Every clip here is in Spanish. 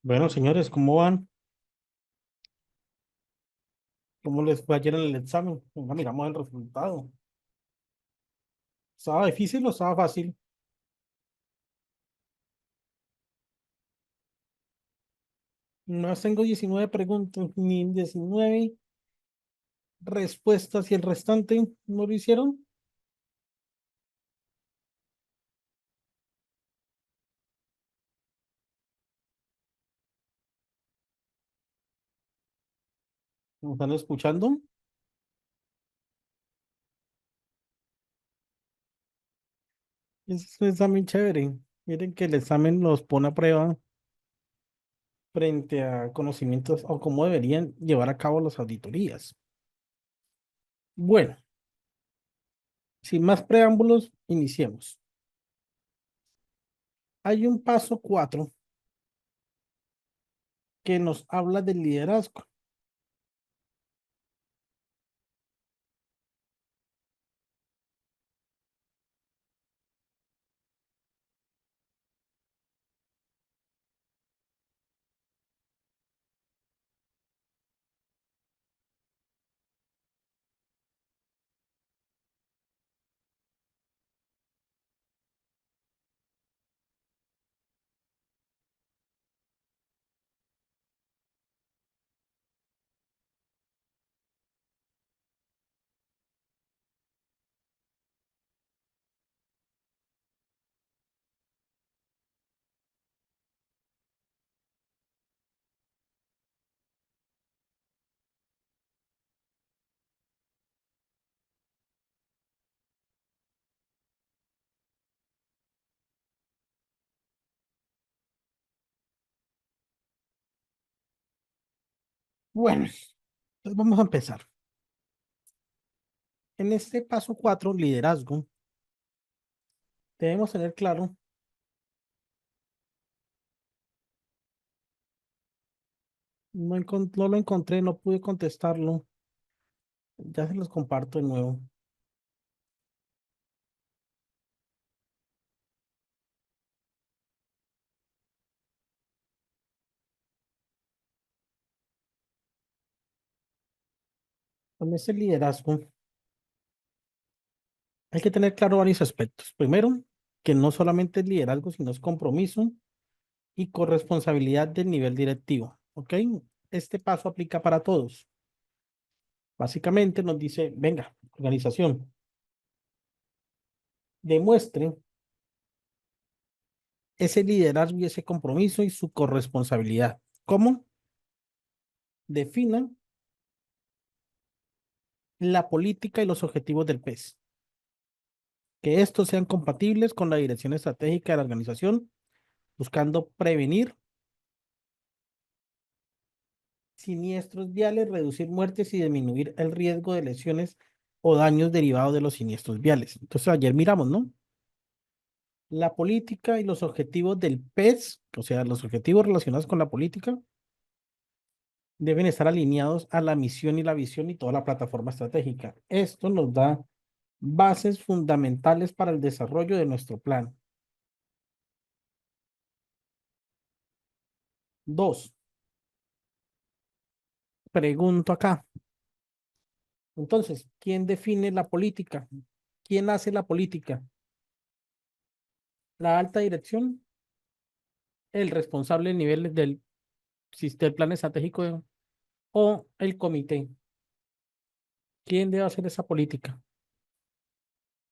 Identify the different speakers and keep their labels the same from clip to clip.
Speaker 1: Bueno, señores, ¿cómo van? ¿Cómo les fue ayer en el examen? Venga, miramos el resultado. ¿Estaba difícil o estaba fácil? No tengo 19 preguntas ni 19 respuestas y el restante no lo hicieron. ¿Me están escuchando? Es un examen chévere. Miren que el examen los pone a prueba frente a conocimientos o cómo deberían llevar a cabo las auditorías. Bueno, sin más preámbulos, iniciemos. Hay un paso 4 que nos habla del liderazgo. Bueno, pues vamos a empezar. En este paso 4 liderazgo, debemos tener claro, no lo encontré, no pude contestarlo, ya se los comparto de nuevo. Con este liderazgo, hay que tener claro varios aspectos. Primero, que no solamente es liderazgo, sino es compromiso y corresponsabilidad del nivel directivo, ¿ok? Este paso aplica para todos. Básicamente nos dice, venga, organización, demuestre ese liderazgo y ese compromiso y su corresponsabilidad. ¿Cómo? Definan la política y los objetivos del PES, que estos sean compatibles con la dirección estratégica de la organización, buscando prevenir siniestros viales, reducir muertes y disminuir el riesgo de lesiones o daños derivados de los siniestros viales. Entonces, ayer miramos, ¿no? La política y los objetivos del PES, o sea, los objetivos relacionados con la política, deben estar alineados a la misión y la visión y toda la plataforma estratégica. Esto nos da bases fundamentales para el desarrollo de nuestro plan. Dos, pregunto acá. Entonces, ¿quién define la política? ¿Quién hace la política? ¿La alta dirección? ¿El responsable de niveles del sistema plan estratégico o el comité? ¿Quién debe hacer esa política?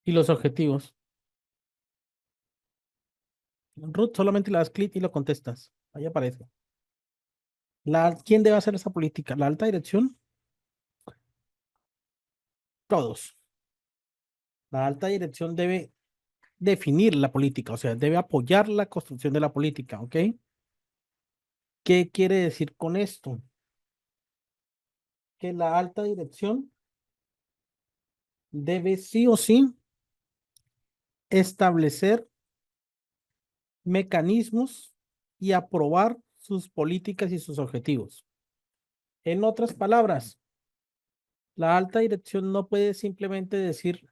Speaker 1: Y los objetivos. Ruth, solamente le das clic y lo contestas. Ahí aparece. ¿Quién debe hacer esa política? ¿La alta dirección? Todos. La alta dirección debe definir la política, o sea, debe apoyar la construcción de la política, ¿ok? ¿Qué quiere decir con esto? Que la alta dirección debe sí o sí establecer mecanismos y aprobar sus políticas y sus objetivos. En otras palabras, la alta dirección no puede simplemente decir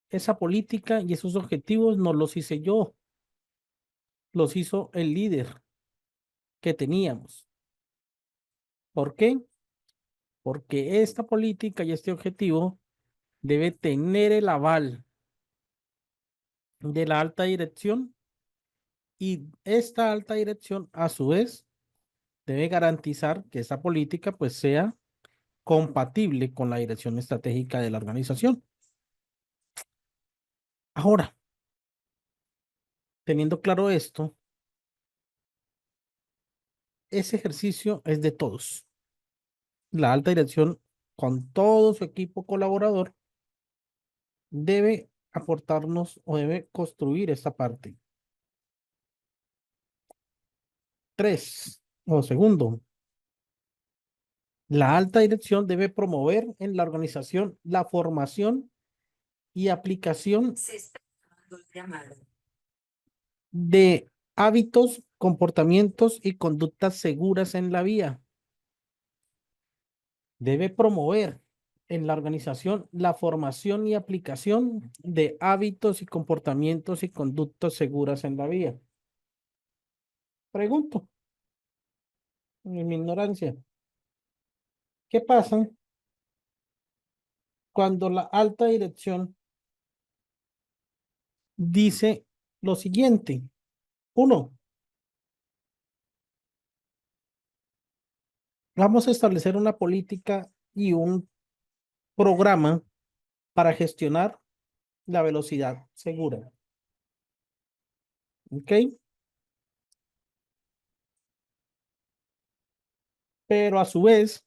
Speaker 1: esa política y esos objetivos no los hice yo, los hizo el líder. que teníamos. ¿Por qué? Porque esta política y este objetivo debe tener el aval de la alta dirección y esta alta dirección a su vez debe garantizar que esa política pues sea compatible con la dirección estratégica de la organización. Ahora, teniendo claro esto, ese ejercicio es de todos. La alta dirección con todo su equipo colaborador debe aportarnos o debe construir esta parte. Tres, o segundo, la alta dirección debe promover en la organización la formación y aplicación de hábitos, comportamientos y conductas seguras en la vía. Debe promover en la organización la formación y aplicación de hábitos y comportamientos y conductas seguras en la vía. Pregunto, en mi ignorancia, ¿qué pasa cuando la alta dirección dice lo siguiente? Uno, vamos a establecer una política y un programa para gestionar la velocidad segura. ¿Ok? Pero a su vez,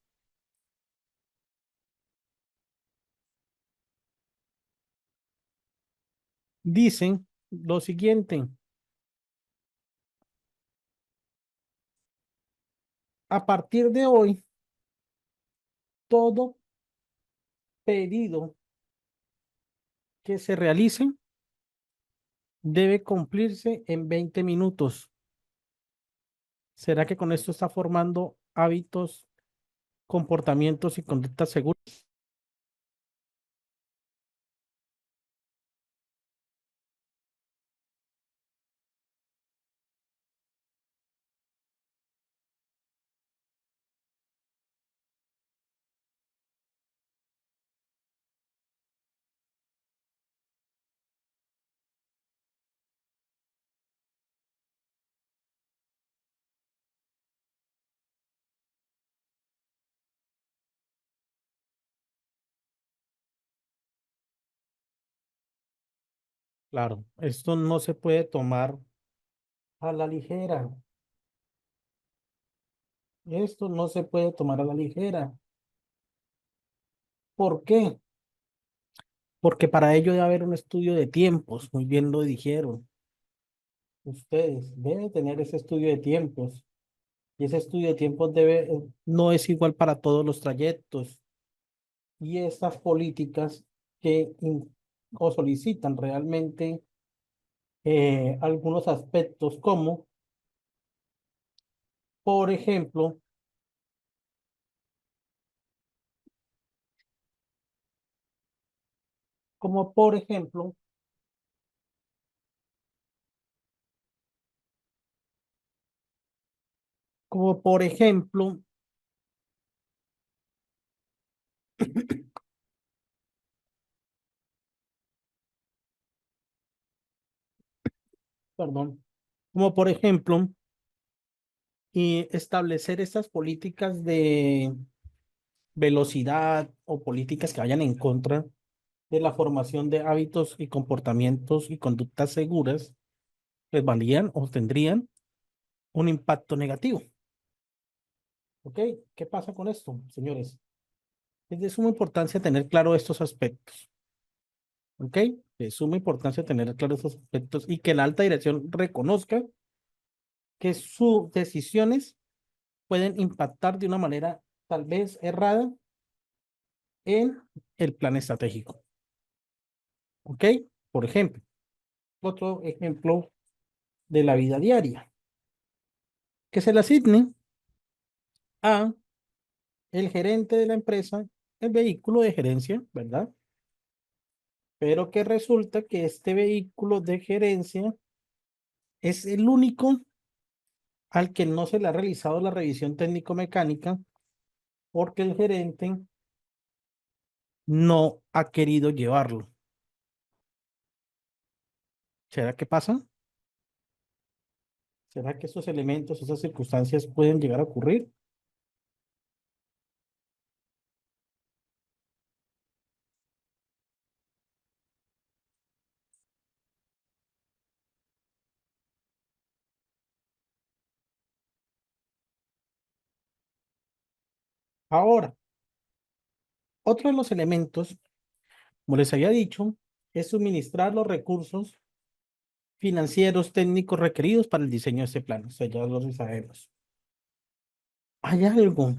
Speaker 1: dicen lo siguiente. A partir de hoy, todo pedido que se realice debe cumplirse en 20 minutos. ¿Será que con esto está formando hábitos, comportamientos y conductas seguras? Claro, esto no se puede tomar a la ligera. Esto no se puede tomar a la ligera. ¿Por qué? Porque para ello debe haber un estudio de tiempos, muy bien lo dijeron. Ustedes deben tener ese estudio de tiempos y ese estudio de tiempos no es igual para todos los trayectos y estas políticas o solicitan realmente algunos aspectos por ejemplo, como por ejemplo, como por ejemplo, perdón, como por ejemplo, y establecer estas políticas de velocidad o políticas que vayan en contra de la formación de hábitos y comportamientos y conductas seguras, les valían o tendrían un impacto negativo. ¿Ok? ¿Qué pasa con esto, señores? Es de suma importancia tener claro estos aspectos. ¿Ok? De suma importancia tener claro estos aspectos y que la alta dirección reconozca que sus decisiones pueden impactar de una manera tal vez errada en el plan estratégico. ¿Ok? Por ejemplo, otro ejemplo de la vida diaria, que se le asigne a el gerente de la empresa el vehículo de gerencia, ¿verdad? Pero que resulta que este vehículo de gerencia es el único al que no se le ha realizado la revisión técnico-mecánica porque el gerente no ha querido llevarlo. ¿Será que pasa? ¿Será que esos elementos, esas circunstancias pueden llegar a ocurrir? Ahora, otro de los elementos, como les había dicho, es suministrar los recursos financieros técnicos requeridos para el diseño de este plan. O sea, ya lo sabemos. Hay algo,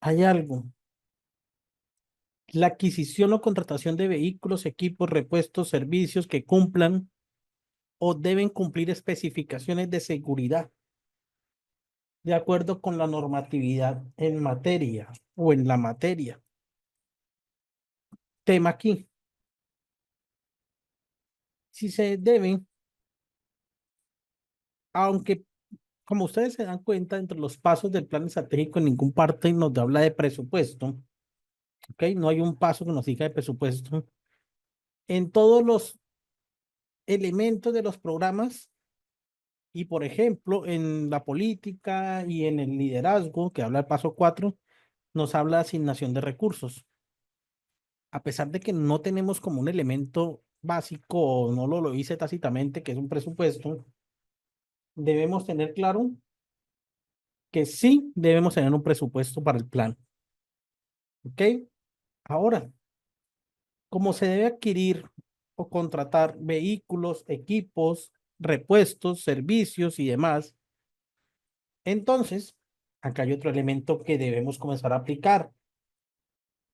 Speaker 1: hay algo. La adquisición o contratación de vehículos, equipos, repuestos, servicios que cumplan o deben cumplir especificaciones de seguridad de acuerdo con la normatividad en materia o en la materia. Tema aquí. Si se deben, aunque como ustedes se dan cuenta, entre los pasos del plan estratégico en ningún parte nos habla de presupuesto, ¿ok? No hay un paso que nos diga de presupuesto. En todos los elementos de los programas y, por ejemplo, en la política y en el liderazgo, que habla el paso 4, nos habla de asignación de recursos. A pesar de que no tenemos como un elemento básico, o no lo dice tácitamente, que es un presupuesto, debemos tener claro que sí debemos tener un presupuesto para el plan. ¿Ok? Ahora, como se debe adquirir o contratar vehículos, equipos, repuestos, servicios y demás, entonces, acá hay otro elemento que debemos comenzar a aplicar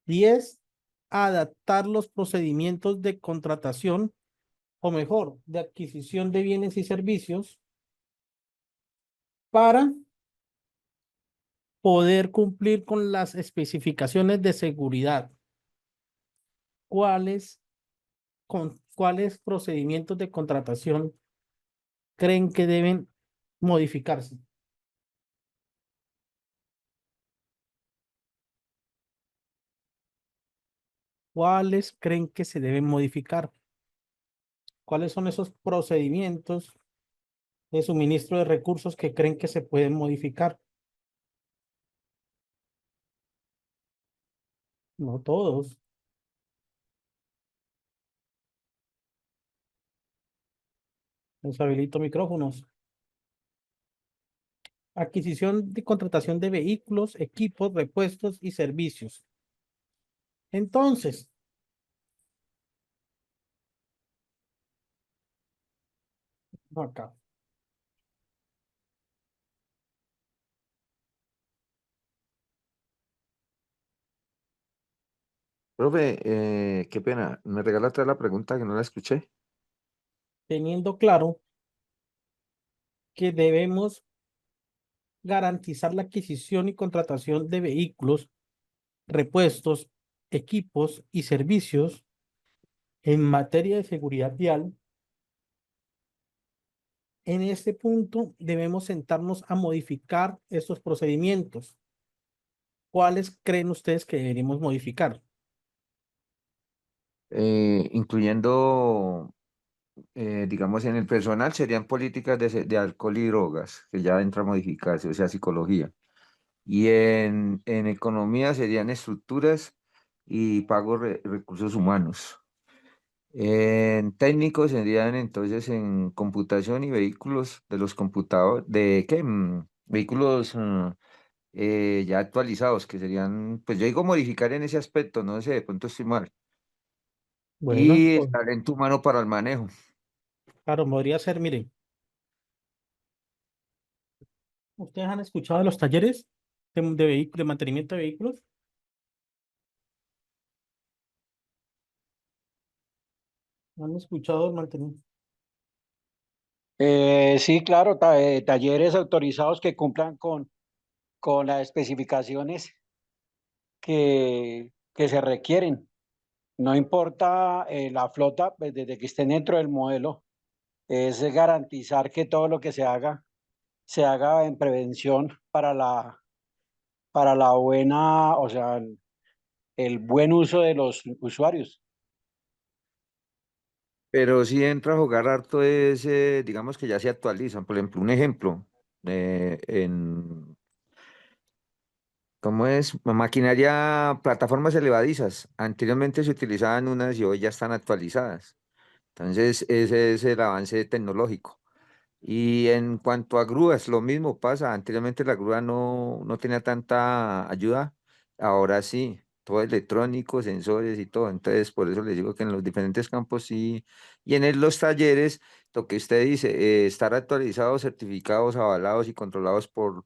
Speaker 1: y es adaptar los procedimientos de contratación o mejor, de adquisición de bienes y servicios para poder cumplir con las especificaciones de seguridad. ¿Cuáles procedimientos de contratación creen que deben modificarse? ¿Cuáles creen que se deben modificar? ¿Cuáles son esos procedimientos de suministro de recursos que creen que se pueden modificar? No todos. Les habilito micrófonos. Adquisición y contratación de vehículos, equipos, repuestos y servicios. Entonces, acá,
Speaker 2: Profe, qué pena, ¿me regala otra la pregunta que no la escuché?
Speaker 1: teniendo claro que debemos garantizar la adquisición y contratación de vehículos, repuestos, equipos y servicios en materia de seguridad vial, en este punto debemos sentarnos a modificar estos procedimientos. ¿Cuáles creen ustedes que deberíamos modificar?
Speaker 2: Incluyendo, digamos, en el personal serían políticas de alcohol y drogas, que ya entra a modificarse, o sea, psicología. Y en economía serían estructuras y pago recursos humanos. En técnicos serían entonces en computación y vehículos de los computadores, ¿de qué? Vehículos ya actualizados, que serían, pues yo digo modificar en ese aspecto, no sé, de pronto estoy mal.
Speaker 1: Bueno,
Speaker 2: Y el
Speaker 1: pues,
Speaker 2: talento humano para el manejo.
Speaker 1: claro, podría ser, miren, ¿ustedes han escuchado de los talleres de vehículos, de mantenimiento de vehículos? ¿Han escuchado el mantenimiento?
Speaker 3: Sí, claro, talleres autorizados que cumplan con las especificaciones que se requieren. No importa la flota, pues, desde que estén dentro del modelo, es garantizar que todo lo que se haga en prevención para la buena, o sea, el buen uso de los usuarios.
Speaker 2: Pero si entra a jugar harto es, digamos que ya se actualizan. Por ejemplo, un ejemplo, en, ¿cómo es? Maquinaria, plataformas elevadizas. Anteriormente se utilizaban unas y hoy ya están actualizadas. Entonces, ese es el avance tecnológico. Y en cuanto a grúas, lo mismo pasa. Anteriormente la grúa no tenía tanta ayuda. Ahora sí, todo electrónico, sensores y todo. Entonces, por eso les digo que en los diferentes campos sí. Y en los talleres, lo que usted dice, estar actualizados, certificados, avalados y controlados por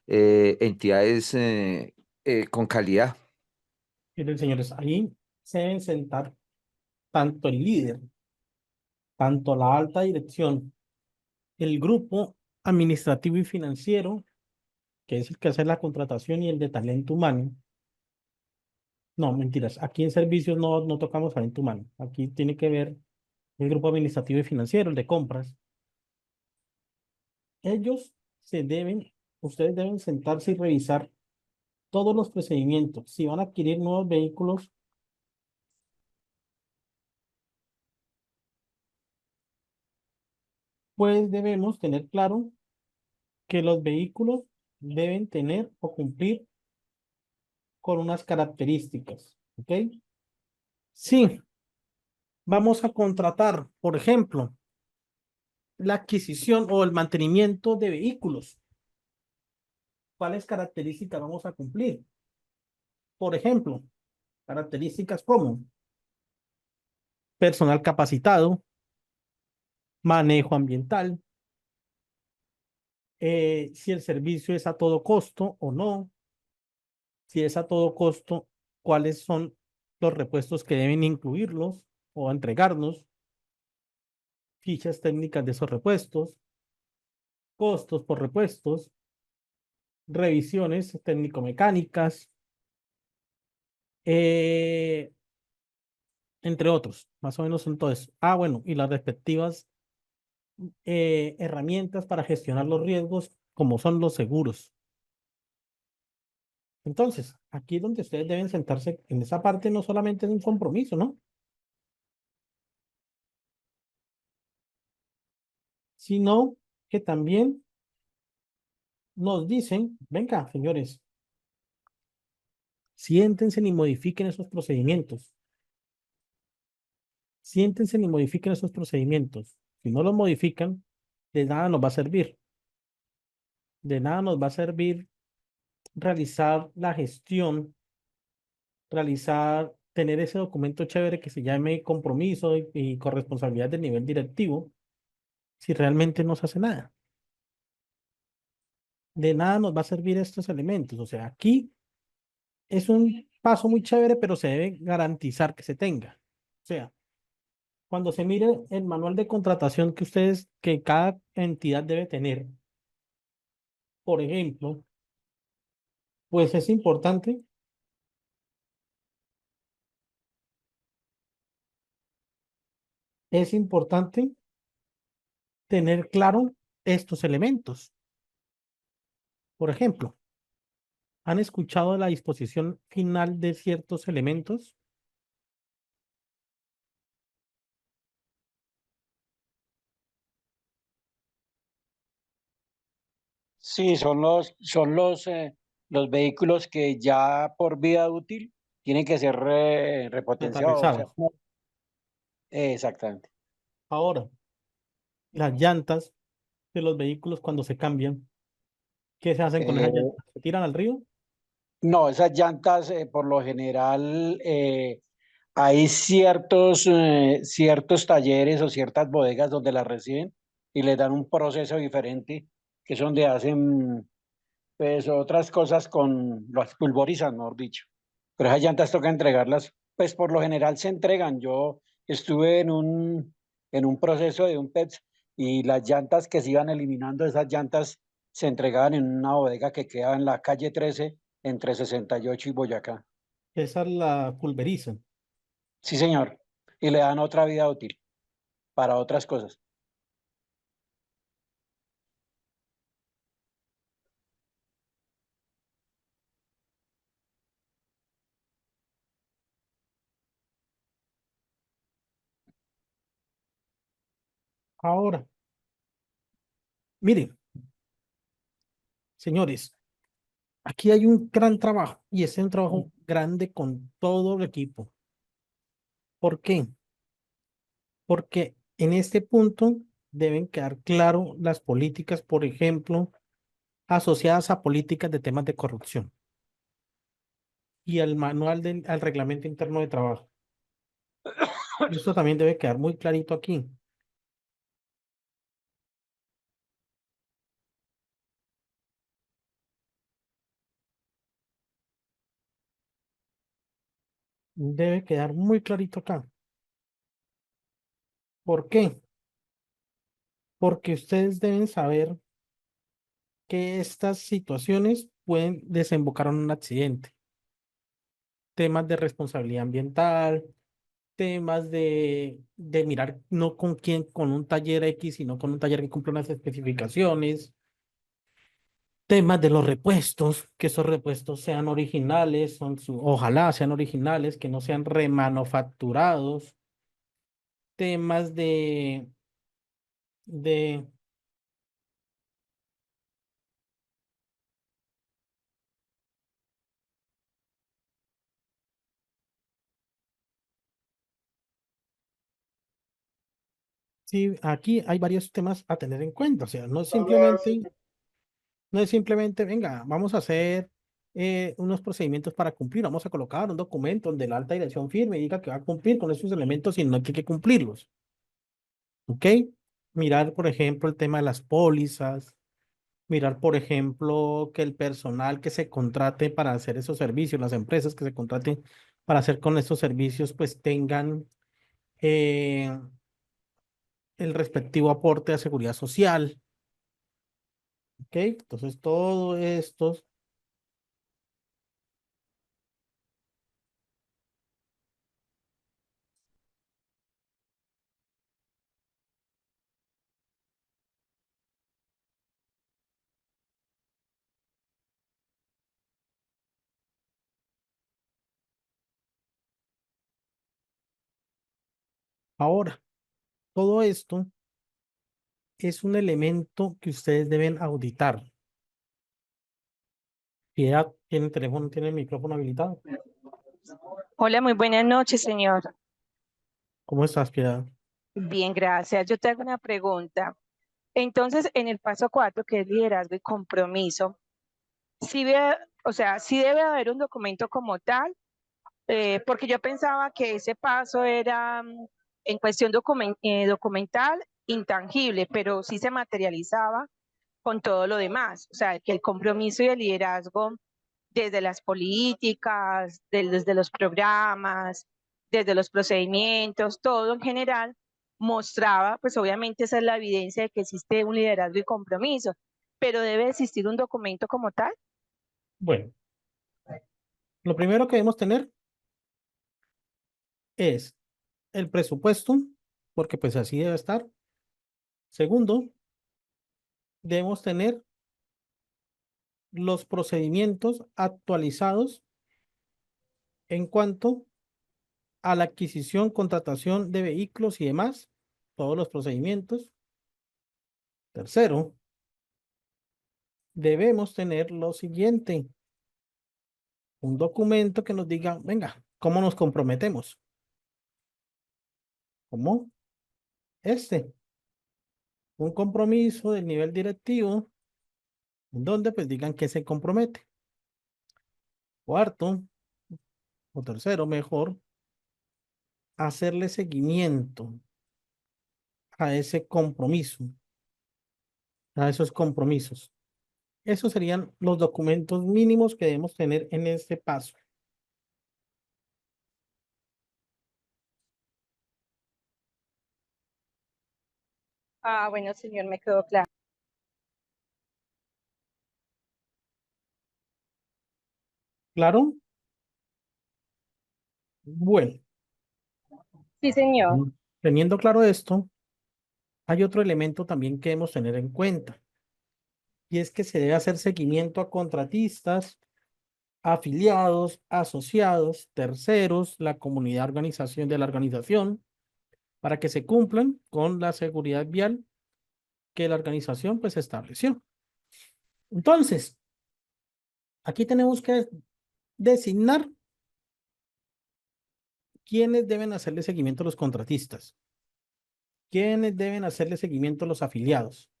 Speaker 2: entidades con calidad.
Speaker 1: Miren, señores, ahí se deben sentar tanto el líder, tanto la alta dirección, el grupo administrativo y financiero, que es el que hace la contratación, y el de talento humano. No, mentiras. Aquí en servicios no tocamos talento humano. Aquí tiene que ver el grupo administrativo y financiero, el de compras. Ellos ustedes deben sentarse y revisar todos los procedimientos. Si van a adquirir nuevos vehículos, pues debemos tener claro que los vehículos deben tener o cumplir con unas características. ¿Ok? Sí, vamos a contratar, por ejemplo, la adquisición o el mantenimiento de vehículos. ¿Cuáles características vamos a cumplir? Por ejemplo, características como personal capacitado, manejo ambiental, si el servicio es a todo costo o no, si es a todo costo, cuáles son los repuestos que deben incluirlos o entregarnos, fichas técnicas de esos repuestos, costos por repuestos, revisiones técnico-mecánicas, eh, entre otros, más o menos son todo eso. Ah, bueno, y las respectivas herramientas para gestionar los riesgos, como son los seguros. Entonces, aquí es donde ustedes deben sentarse en esa parte, no solamente es un compromiso, ¿no? Sino que también nos dicen, venga, señores, siéntense y modifiquen esos procedimientos. Siéntense y modifiquen esos procedimientos. Si no los modifican, de nada nos va a servir. De nada nos va a servir realizar la gestión, tener ese documento chévere que se llame compromiso y corresponsabilidad del nivel directivo, si realmente no se hace nada. De nada nos va a servir estos elementos. O sea, aquí es un paso muy chévere, pero se debe garantizar que se tenga. O sea, cuando se mire el manual de contratación que cada entidad debe tener, por ejemplo, pues es importante tener claro estos elementos. Por ejemplo, ¿han escuchado la disposición final de ciertos elementos?
Speaker 3: Sí, los vehículos que ya por vida útil tienen que ser repotenciados. O sea,
Speaker 1: Catalizados.
Speaker 3: exactamente.
Speaker 1: Ahora, las llantas de los vehículos cuando se cambian, ¿qué se hacen con esas
Speaker 3: Eh,
Speaker 1: llantas? ¿Se tiran al río?
Speaker 3: no, esas llantas por lo general hay ciertos talleres o ciertas bodegas donde las reciben y les dan un proceso diferente, que es donde hacen pues otras cosas las pulverizan, mejor dicho. Pero esas llantas toca entregarlas, pues por lo general se entregan. Yo estuve en un proceso de un PETS y las llantas que se iban eliminando, esas llantas se entregaban en una bodega que queda en la calle 13 entre 68 y Boyacá.
Speaker 1: Esa la pulverizan.
Speaker 3: Sí, señor. Y le dan otra vida útil para otras cosas.
Speaker 1: Ahora, miren, señores, aquí hay un gran trabajo y es un trabajo grande con todo el equipo. ¿Por qué? Porque en este punto deben quedar claro las políticas, por ejemplo, asociadas a políticas de temas de corrupción y al al reglamento interno de trabajo. Esto también debe quedar muy clarito aquí. Debe quedar muy clarito acá. ¿Por qué? Porque ustedes deben saber que estas situaciones pueden desembocar en un accidente. Temas de responsabilidad ambiental, temas de mirar no con quién, con un taller X, sino con un taller que cumple unas especificaciones, temas de los repuestos, que esos repuestos sean originales, ojalá sean originales, que no sean remanufacturados, temas de, sí, aquí hay varios temas a tener en cuenta, o sea, no es simplemente, venga, vamos a hacer unos procedimientos para cumplir, vamos a colocar un documento donde la alta dirección firme y diga que va a cumplir con esos elementos y no hay que cumplirlos, ¿ok? Mirar, por ejemplo, el tema de las pólizas, mirar, por ejemplo, que el personal que se contrate para hacer esos servicios, las empresas que se contraten para hacer con estos servicios, pues tengan eh, el respectivo aporte a seguridad social, ¿ok? Entonces, todo esto. Ahora, todo esto es un elemento que ustedes deben auditar. Piedad, ¿tiene teléfono, tiene el micrófono habilitado?
Speaker 4: Hola, muy buenas noches, señor.
Speaker 1: ¿Cómo estás, Piedad?
Speaker 4: Bien, gracias. Yo te hago una pregunta. Entonces, en el paso 4, que es liderazgo y compromiso, sí, o sea, sí debe haber un documento como tal, porque yo pensaba que ese paso era en cuestión documental intangible, pero sí se materializaba con todo lo demás. O sea, que el compromiso y el liderazgo desde las políticas, desde los programas, desde los procedimientos, todo en general, mostraba, pues obviamente esa es la evidencia de que existe un liderazgo y compromiso, pero debe existir un documento como tal.
Speaker 1: Bueno, lo primero que debemos tener es el presupuesto, porque pues así debe estar. Segundo, debemos tener los procedimientos actualizados en cuanto a la adquisición, contratación de vehículos y demás, todos los procedimientos. Tercero, debemos tener lo siguiente, un documento que nos diga, venga, ¿cómo nos comprometemos? ¿Cómo? Un compromiso del nivel directivo, en donde pues digan que se compromete. Cuarto, o tercero, mejor, hacerle seguimiento a ese compromiso, a esos compromisos. Esos serían los documentos mínimos que debemos tener en este paso.
Speaker 4: Ah, bueno, señor, me quedó claro.
Speaker 1: ¿Claro? Bueno,
Speaker 4: Sí, señor.
Speaker 1: teniendo claro esto, hay otro elemento también que debemos tener en cuenta, y es que se debe hacer seguimiento a contratistas, afiliados, asociados, terceros, la comunidad organización de la organización, para que se cumplan con la seguridad vial que la organización pues estableció. Entonces, aquí tenemos que designar quiénes deben hacerle seguimiento a los contratistas, quiénes deben hacerle seguimiento a los afiliados,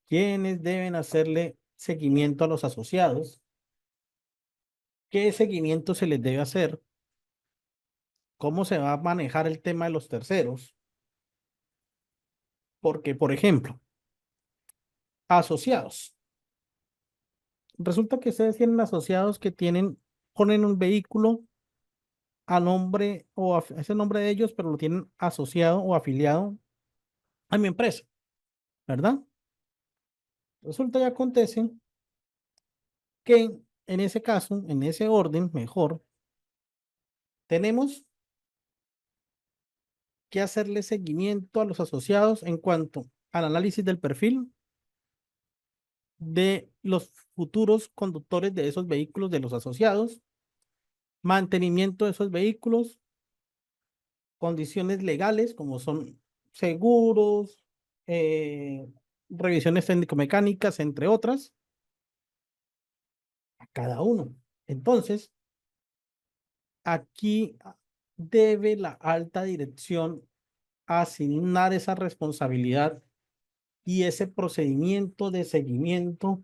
Speaker 1: quiénes deben hacerle seguimiento a los asociados, qué seguimiento se les debe hacer, cómo se va a manejar el tema de los terceros. Porque, por ejemplo, asociados. Resulta que ustedes tienen asociados que ponen un vehículo a nombre ese nombre de ellos, pero lo tienen asociado o afiliado a mi empresa, ¿verdad? Resulta y acontece que en ese caso, en ese orden, mejor, tenemos que hacerle seguimiento a los asociados en cuanto al análisis del perfil de los futuros conductores de esos vehículos de los asociados, mantenimiento de esos vehículos, condiciones legales como son seguros, revisiones técnico-mecánicas, entre otras, a cada uno. Entonces, aquí debe la alta dirección asignar esa responsabilidad y ese procedimiento de seguimiento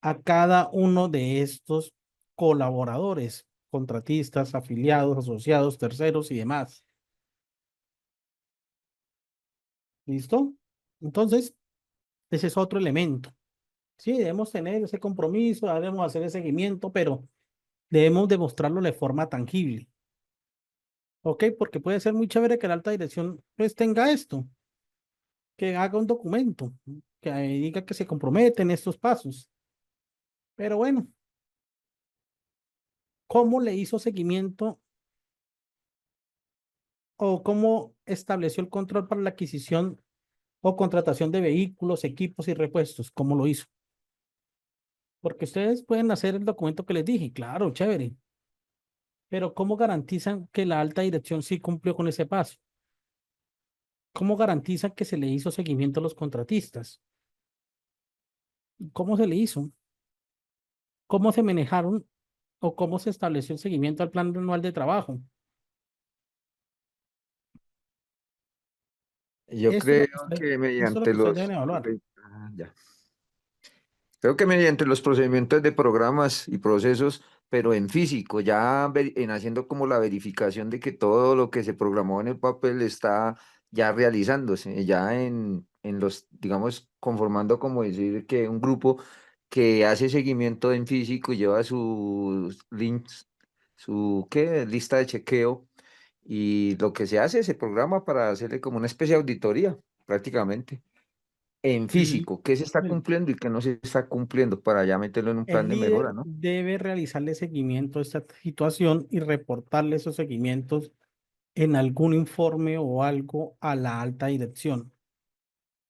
Speaker 1: a cada uno de estos colaboradores, contratistas, afiliados, asociados, terceros y demás. ¿Listo? Entonces, ese es otro elemento. Sí, debemos tener ese compromiso, debemos hacer el seguimiento, pero debemos demostrarlo de forma tangible. ¿Ok? Porque puede ser muy chévere que la alta dirección pues tenga esto, que haga un documento, que diga que se compromete en estos pasos. Pero bueno, ¿cómo le hizo seguimiento o cómo estableció el control para la adquisición o contratación de vehículos, equipos y repuestos? ¿Cómo lo hizo? Porque ustedes pueden hacer el documento que les dije, claro, chévere. Pero ¿cómo garantizan que la alta dirección sí cumplió con ese paso? ¿Cómo garantizan que se le hizo seguimiento a los contratistas? ¿Cómo se le hizo? ¿Cómo se manejaron o cómo se estableció el seguimiento al plan anual de trabajo?
Speaker 2: Yo
Speaker 1: Esto es lo
Speaker 2: creo
Speaker 1: que ustedes,
Speaker 2: que
Speaker 1: esto es lo
Speaker 2: mediante
Speaker 1: que ustedes deben
Speaker 2: los...
Speaker 1: evaluar.
Speaker 2: Ya. Creo que mediante los procedimientos de programas y procesos, pero en físico, ya en haciendo como la verificación de que todo lo que se programó en el papel está ya realizándose, ya en los, digamos, conformando como decir que un grupo que hace seguimiento en físico y lleva sus links, su ¿qué? Lista de chequeo y lo que se hace, se programa para hacerle como una especie de auditoría, prácticamente en
Speaker 1: Y
Speaker 2: físico, qué se está
Speaker 1: el,
Speaker 2: cumpliendo y qué no se está cumpliendo para ya meterlo en un plan
Speaker 1: el
Speaker 2: de mejora,
Speaker 1: líder
Speaker 2: ¿no?
Speaker 1: debe realizarle seguimiento a esta situación y reportarle esos seguimientos en algún informe o algo a la alta dirección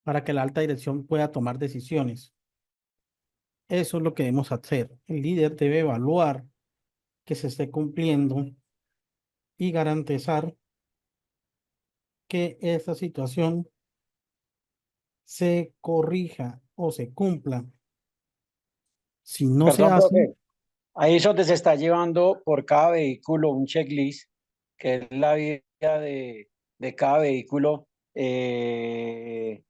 Speaker 1: para que la alta dirección pueda tomar decisiones. Eso es lo que debemos hacer. El líder debe evaluar que se esté cumpliendo y garantizar que esa situación se corrija o se cumpla. Si no se
Speaker 3: Perdón,
Speaker 1: hace,
Speaker 3: profe. Ahí es donde se está llevando por cada vehículo un checklist, que es la vida de cada vehículo, que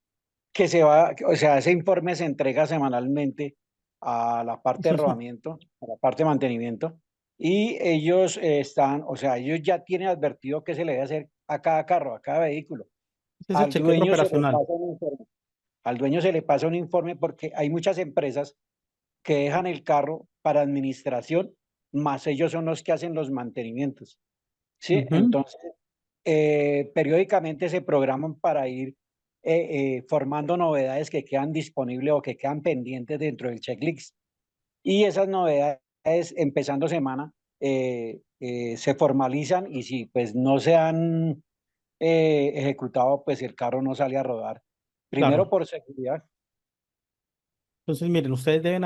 Speaker 3: se va, o sea, ese informe se entrega semanalmente a la parte de
Speaker 1: eso
Speaker 3: rodamiento, a la parte de mantenimiento, y ellos están, o sea, ellos ya tienen advertido qué se le debe hacer a cada carro, a cada vehículo.
Speaker 1: es el
Speaker 3: Al
Speaker 1: chequeo
Speaker 3: dueño se le
Speaker 1: operacional.
Speaker 3: pasa un informe. Al dueño se le pasa un informe porque hay muchas empresas que dejan el carro para administración, más ellos son los que hacen los mantenimientos. ¿Sí?
Speaker 1: Ujú.
Speaker 3: Entonces, periódicamente se programan para ir formando novedades que quedan disponibles o que quedan pendientes dentro del checklist. Y esas novedades, empezando semana, se formalizan y si pues no se han ejecutado, pues el carro no sale a rodar. Primero
Speaker 1: Claro.
Speaker 3: por seguridad.
Speaker 1: Entonces, miren, ustedes deben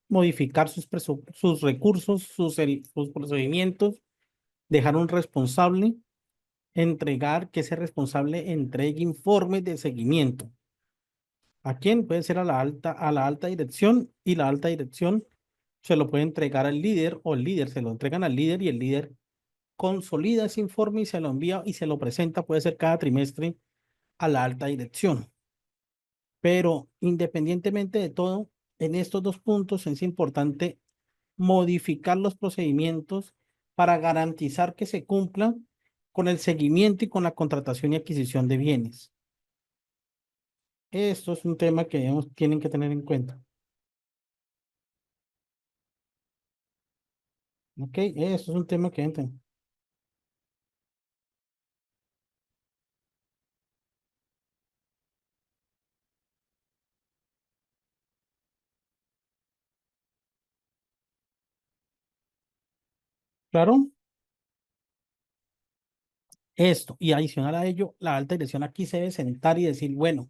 Speaker 1: modificar sus recursos, sus procedimientos, dejar un responsable entregar, que ese responsable entregue informes de seguimiento. ¿A quién? Puede ser a la alta dirección, y la alta dirección se lo puede entregar al líder, o el líder se lo entregan al líder, y el líder consolida ese informe y se lo envía y se lo presenta, puede ser cada trimestre, a la alta dirección. Pero independientemente de todo, en estos dos puntos es importante modificar los procedimientos para garantizar que se cumplan con el seguimiento y con la contratación y adquisición de bienes. Esto es un tema que tienen que tener en cuenta. Ok, eso es un tema que entran. Claro, esto, y adicional a ello, la alta dirección aquí se debe sentar y decir, bueno,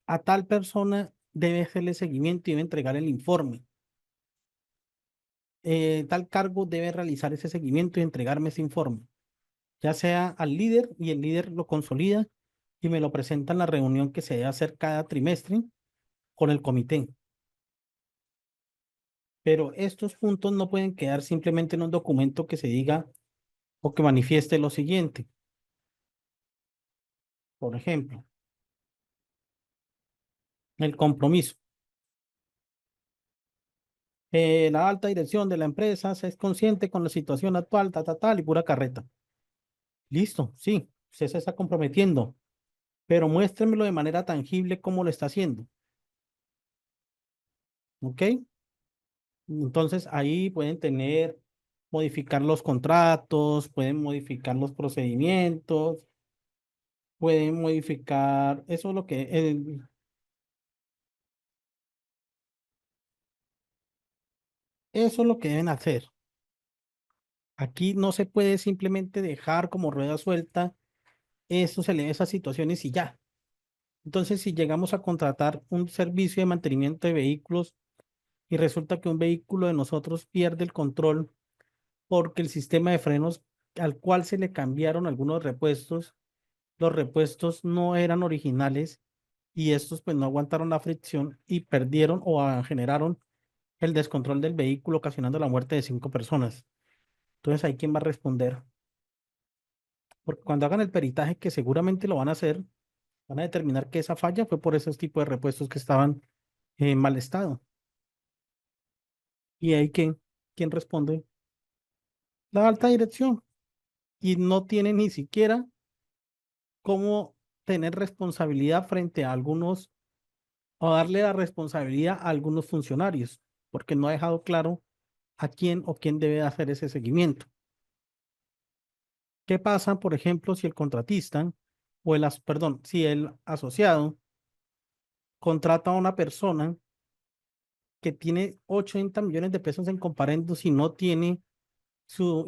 Speaker 1: a tal persona debe hacerle seguimiento y debe entregar el informe. Tal cargo debe realizar ese seguimiento y entregarme ese informe, ya sea al líder, y el líder lo consolida y me lo presenta en la reunión que se debe hacer cada trimestre con el comité. Pero estos puntos no pueden quedar simplemente en un documento que se diga o que manifieste lo siguiente. Por ejemplo, el compromiso. La alta dirección de la empresa se es consciente con la situación actual, tal, y pura carreta. Listo, sí, usted se está comprometiendo, pero muéstremelo de manera tangible cómo lo está haciendo. ¿Ok? Entonces ahí pueden modificar los contratos, pueden modificar los procedimientos, pueden modificar, eso es lo que, eso es lo que deben hacer. Aquí no se puede simplemente dejar como rueda suelta esas situaciones y ya. Entonces, si llegamos a contratar un servicio de mantenimiento de vehículos y resulta que un vehículo de nosotros pierde el control porque el sistema de frenos al cual se le cambiaron algunos repuestos, los repuestos no eran originales, y estos pues no aguantaron la fricción y perdieron generaron el descontrol del vehículo, ocasionando la muerte de 5 personas. Entonces, ¿ahí quién va a responder? Porque cuando hagan el peritaje, que seguramente lo van a hacer, van a determinar que esa falla fue por esos tipos de repuestos que estaban en mal estado. ¿Y ahí quién responde? La alta dirección. Y no tiene ni siquiera cómo tener responsabilidad frente a algunos, o darle la responsabilidad a algunos funcionarios, porque no ha dejado claro a quién debe hacer ese seguimiento. ¿Qué pasa, por ejemplo, si el contratista perdón, si el asociado contrata a una persona que tiene 80 millones de pesos en comparendos y no tiene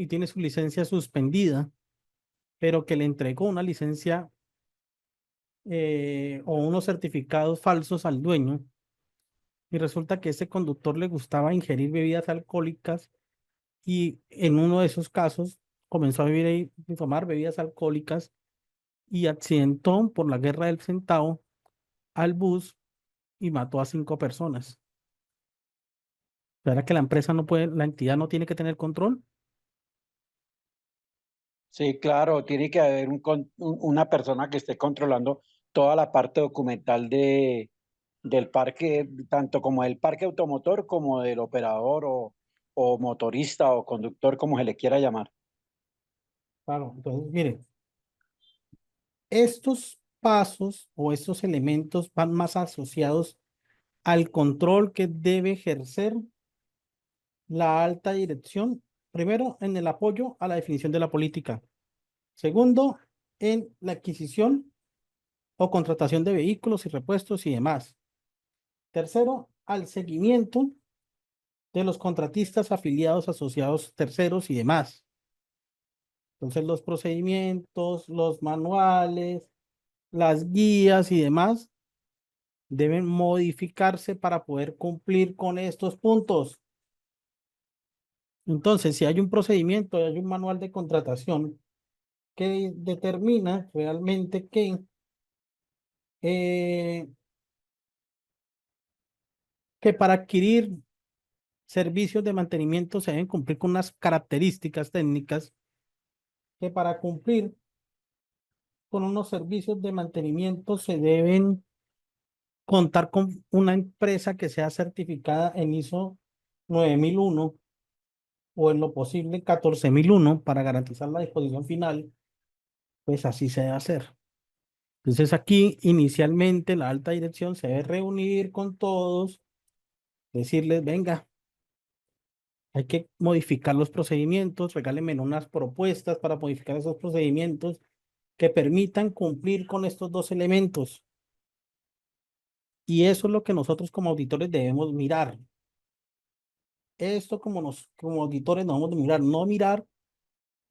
Speaker 1: tiene su licencia suspendida, pero que le entregó una licencia o unos certificados falsos al dueño, y resulta que ese conductor le gustaba ingerir bebidas alcohólicas, y en uno de esos casos comenzó a tomar bebidas alcohólicas y accidentó por la guerra del centavo al bus y mató a 5 personas. ¿Será que la empresa no puede, la entidad no tiene que tener control?
Speaker 3: Sí, claro, tiene que haber una persona que esté controlando toda la parte documental del parque, tanto como del parque automotor como del operador o motorista o conductor, como se le quiera llamar.
Speaker 1: Claro, entonces, miren, estos pasos o estos elementos van más asociados al control que debe ejercer la alta dirección. Primero, en el apoyo a la definición de la política. Segundo, en la adquisición o contratación de vehículos y repuestos y demás. Tercero, al seguimiento de los contratistas afiliados, asociados, terceros y demás. Entonces, los procedimientos, los manuales, las guías y demás deben modificarse para poder cumplir con estos puntos. Entonces, si hay un procedimiento, hay un manual de contratación que determina realmente eh, que para adquirir servicios de mantenimiento se deben cumplir con unas características técnicas, que para cumplir con unos servicios de mantenimiento se deben contar con una empresa que sea certificada en ISO 9001 o en lo posible 14001 para garantizar la disposición final, pues así se debe hacer. Entonces aquí inicialmente la alta dirección se debe reunir con todos, decirles, venga, hay que modificar los procedimientos, regálenme unas propuestas para modificar esos procedimientos que permitan cumplir con estos dos elementos. Y eso es lo que nosotros como auditores debemos mirar. Esto como auditores no debemos de mirar, no mirar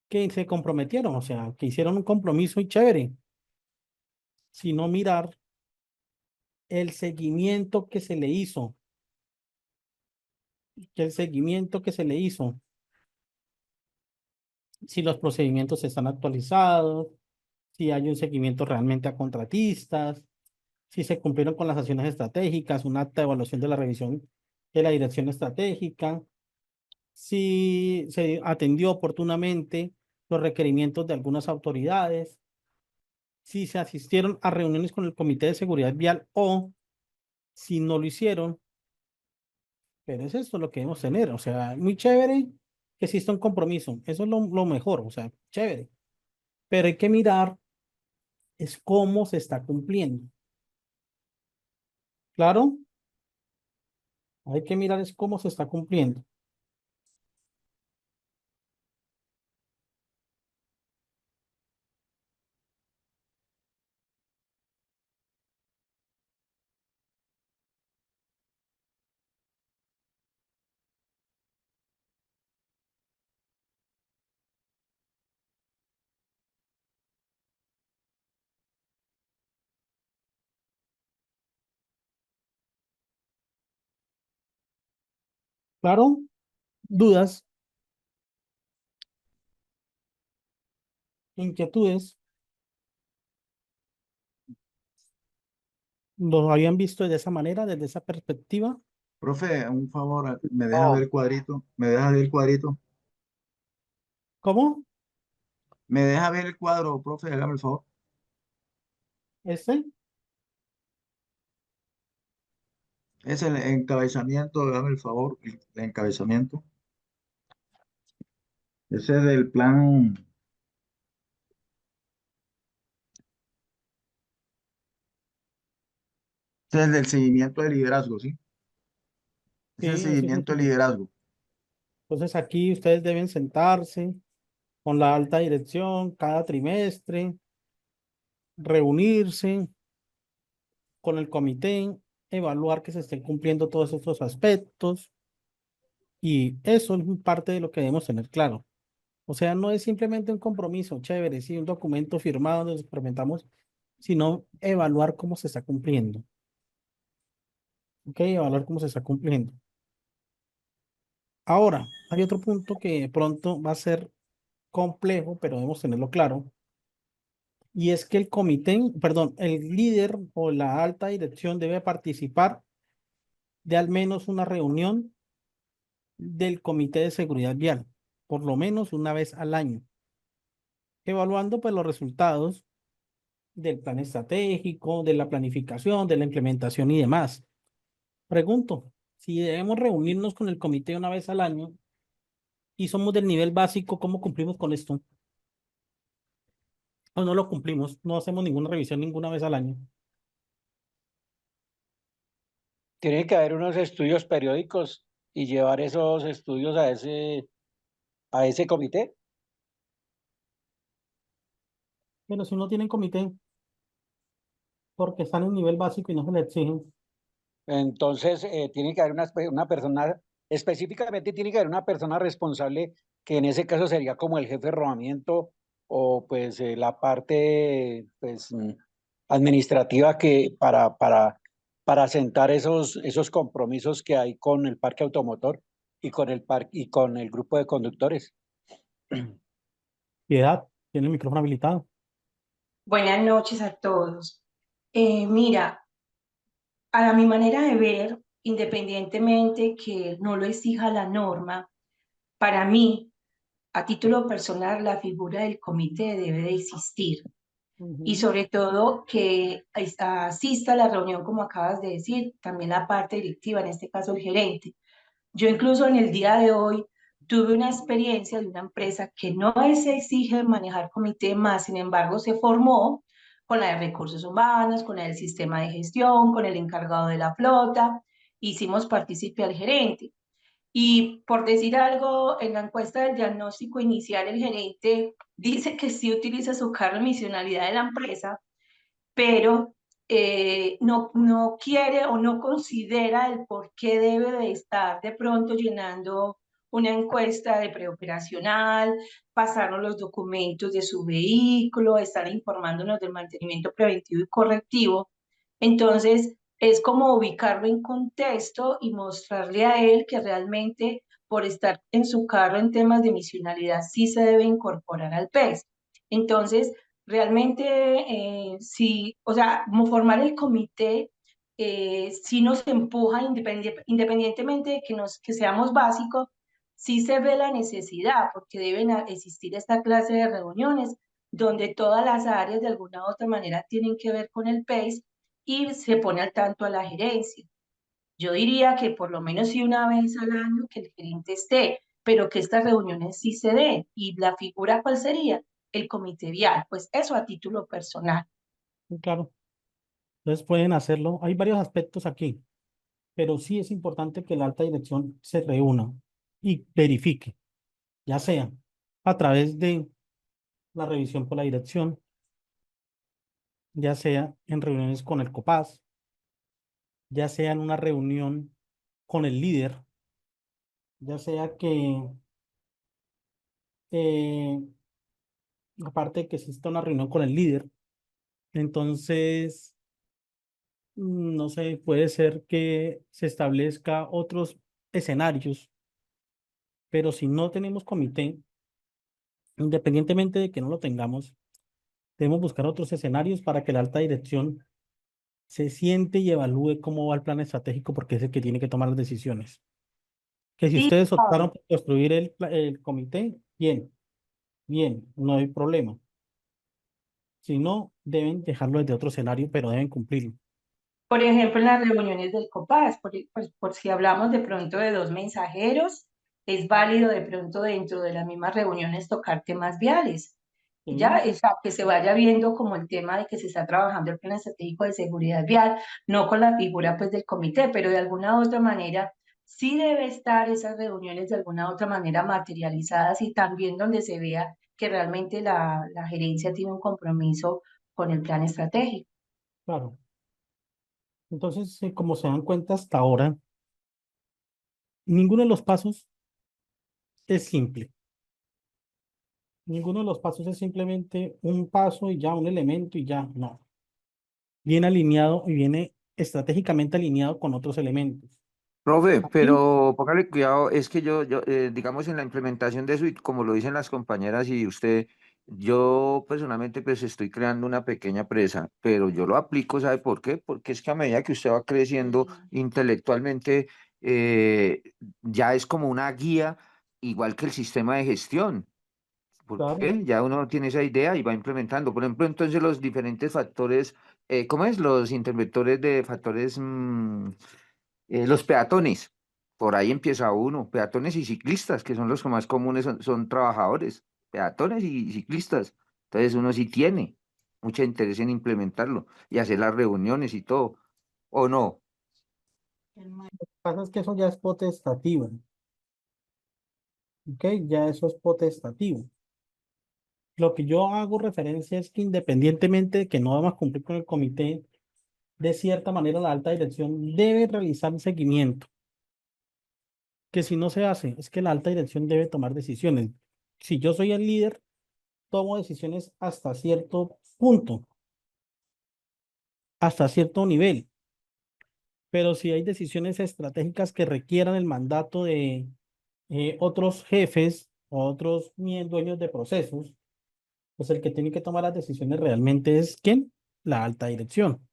Speaker 1: que se comprometieron, o sea, que hicieron un compromiso y chévere, sino mirar el seguimiento que se le hizo, si los procedimientos están actualizados, si hay un seguimiento realmente a contratistas, si se cumplieron con las acciones estratégicas, un acta de evaluación de la revisión de la dirección estratégica, si se atendió oportunamente los requerimientos de algunas autoridades, si se asistieron a reuniones con el Comité de Seguridad Vial o si no lo hicieron. Pero es esto lo que debemos tener, o sea, muy chévere que exista un compromiso, eso es lo mejor, o sea, chévere, pero hay que mirar es cómo se está cumpliendo. ¿Claro? Hay que mirar es cómo se está cumpliendo. ¿Claro? ¿Dudas? ¿Inquietudes? ¿Lo habían visto de esa manera, desde esa perspectiva?
Speaker 5: Profe, un favor, me deja ver
Speaker 3: No,
Speaker 5: el cuadrito, me deja ver el cuadrito,
Speaker 1: ¿Cómo?
Speaker 5: me deja ver el cuadro, profe, hágame el favor.
Speaker 1: ¿Este?
Speaker 5: Es el encabezamiento, hágame el favor, el encabezamiento. Ese es del plan, ese es el del seguimiento de liderazgo, ¿sí? Ese es
Speaker 1: Sí,
Speaker 5: el
Speaker 1: ese es
Speaker 5: seguimiento de liderazgo.
Speaker 1: Entonces aquí ustedes deben sentarse con la alta dirección cada trimestre, reunirse con el comité, evaluar que se estén cumpliendo todos estos aspectos y eso es parte de lo que debemos tener claro. O sea, no es simplemente un compromiso, chévere, sí, un documento firmado donde nos comprometamos, sino evaluar cómo se está cumpliendo. ¿Ok? Evaluar cómo se está cumpliendo. Ahora, hay otro punto que de pronto va a ser complejo, pero debemos tenerlo claro, y es que el comité, perdón, el líder o la alta dirección debe participar de al menos una reunión del Comité de Seguridad Vial, por lo menos una vez al año, evaluando pues los resultados del plan estratégico, de la planificación, de la implementación y demás. Pregunto, si debemos reunirnos con el comité una vez al año y somos del nivel básico, ¿cómo cumplimos con esto? O no lo cumplimos, no hacemos ninguna revisión ninguna vez al año.
Speaker 3: tiene que haber unos estudios periódicos y llevar esos estudios a ese comité.
Speaker 1: Pero si no tienen comité, porque están en nivel básico y no se le exigen.
Speaker 3: Entonces, tiene que haber una persona, específicamente tiene que haber una persona responsable, que en ese caso sería como el jefe de rodamiento o pues la parte pues, administrativa que para sentar esos compromisos que hay con el parque automotor y con el grupo de conductores.
Speaker 1: Piedad, Tiene el micrófono habilitado.
Speaker 6: Buenas noches a todos. Mira, a mi manera de ver, independientemente que no lo exija la norma, para mí, a título personal, la figura del comité debe de existir. Y sobre todo que asista a la reunión, como acabas de decir, también la parte directiva, en este caso el gerente. Yo incluso en el día de hoy tuve una experiencia de una empresa que no se exige manejar comité más, sin embargo se formó con la de recursos humanos, con la del sistema de gestión, con el encargado de la flota, hicimos partícipe al gerente. Y por decir algo, en la encuesta del diagnóstico inicial, el gerente dice que sí utiliza su cargo en misionalidad de la empresa, pero no quiere o no considera el por qué debe de estar de pronto llenando una encuesta de preoperacional, pasarnos los documentos de su vehículo, estar informándonos del mantenimiento preventivo y correctivo. Entonces, es como ubicarlo en contexto y mostrarle a él que realmente por estar en su carro en temas de misionalidad sí se debe incorporar al PES. Entonces, realmente, sí, o sea, como formar el comité, sí nos empuja, independientemente de que seamos básicos, sí se ve la necesidad, porque deben existir esta clase de reuniones donde todas las áreas de alguna u otra manera tienen que ver con el PACE y se pone al tanto a la gerencia. Yo diría que por lo menos sí una vez al año que el gerente esté, pero que estas reuniones sí se den. ¿Y la figura cuál sería? El comité vial. Pues eso a título personal.
Speaker 1: Claro. Entonces pueden hacerlo. Hay varios aspectos aquí, pero sí es importante que la alta dirección se reúna y verifique, ya sea a través de la revisión por la dirección, ya sea en reuniones con el COPAS, ya sea en una reunión con el líder, ya sea que, eh, aparte de que exista una reunión con el líder, entonces, no sé, puede ser que se establezca otros escenarios, pero si no tenemos comité, independientemente de que no lo tengamos, debemos buscar otros escenarios para que la alta dirección se siente y evalúe cómo va el plan estratégico, porque es el que tiene que tomar las decisiones. Que si
Speaker 6: Sí,
Speaker 1: ustedes optaron por construir el comité, bien, bien, no hay problema. Si no, deben dejarlo desde otro escenario, pero deben cumplirlo.
Speaker 6: por ejemplo, en las reuniones del COPAS, por si hablamos de pronto de dos mensajeros, es válido de pronto dentro de las mismas reuniones tocar temas viales. Y ya,
Speaker 1: ¿Sí?
Speaker 6: que se vaya viendo como el tema de que se está trabajando el plan estratégico de seguridad vial, no con la figura pues del comité, pero de alguna u otra manera sí debe estar esas reuniones de alguna u otra manera materializadas y también donde se vea que realmente la gerencia tiene un compromiso con el plan estratégico.
Speaker 1: Claro. Entonces, como se dan cuenta hasta ahora, ninguno de los pasos es simple. Ninguno de los pasos es simplemente un paso y ya, un elemento y ya, no. Viene alineado y viene estratégicamente alineado con otros elementos.
Speaker 2: Profe,
Speaker 1: Aquí,
Speaker 2: pero póngale cuidado, es que digamos, en la implementación de eso, y como lo dicen las compañeras y usted, yo personalmente pues estoy creando una pequeña presa, pero yo lo aplico, ¿sabe por qué? Porque es que a medida que usted va creciendo intelectualmente, eh, ya es como una guía, igual que el sistema de gestión.
Speaker 1: claro,
Speaker 2: Porque ya uno tiene esa idea y va implementando. Por ejemplo, entonces los diferentes factores, ¿cómo es? Los interventores de factores, los peatones. Por ahí empieza uno, peatones y ciclistas, que son los que más comunes son trabajadores, peatones y ciclistas. Entonces uno sí tiene mucho interés en implementarlo y hacer las reuniones y todo, ¿o no?
Speaker 1: lo que pasa es que eso ya es potestativo, ¿ok? Ya eso es potestativo. Lo que yo hago referencia es que independientemente de que no vamos a cumplir con el comité, de cierta manera la alta dirección debe realizar un seguimiento, que si no se hace, es que la alta dirección debe tomar decisiones. Si yo soy el líder, tomo decisiones hasta cierto punto, hasta cierto nivel, pero si hay decisiones estratégicas que requieran el mandato de otros jefes o otros dueños de procesos, pues el que tiene que tomar las decisiones realmente es ¿quién? La alta dirección.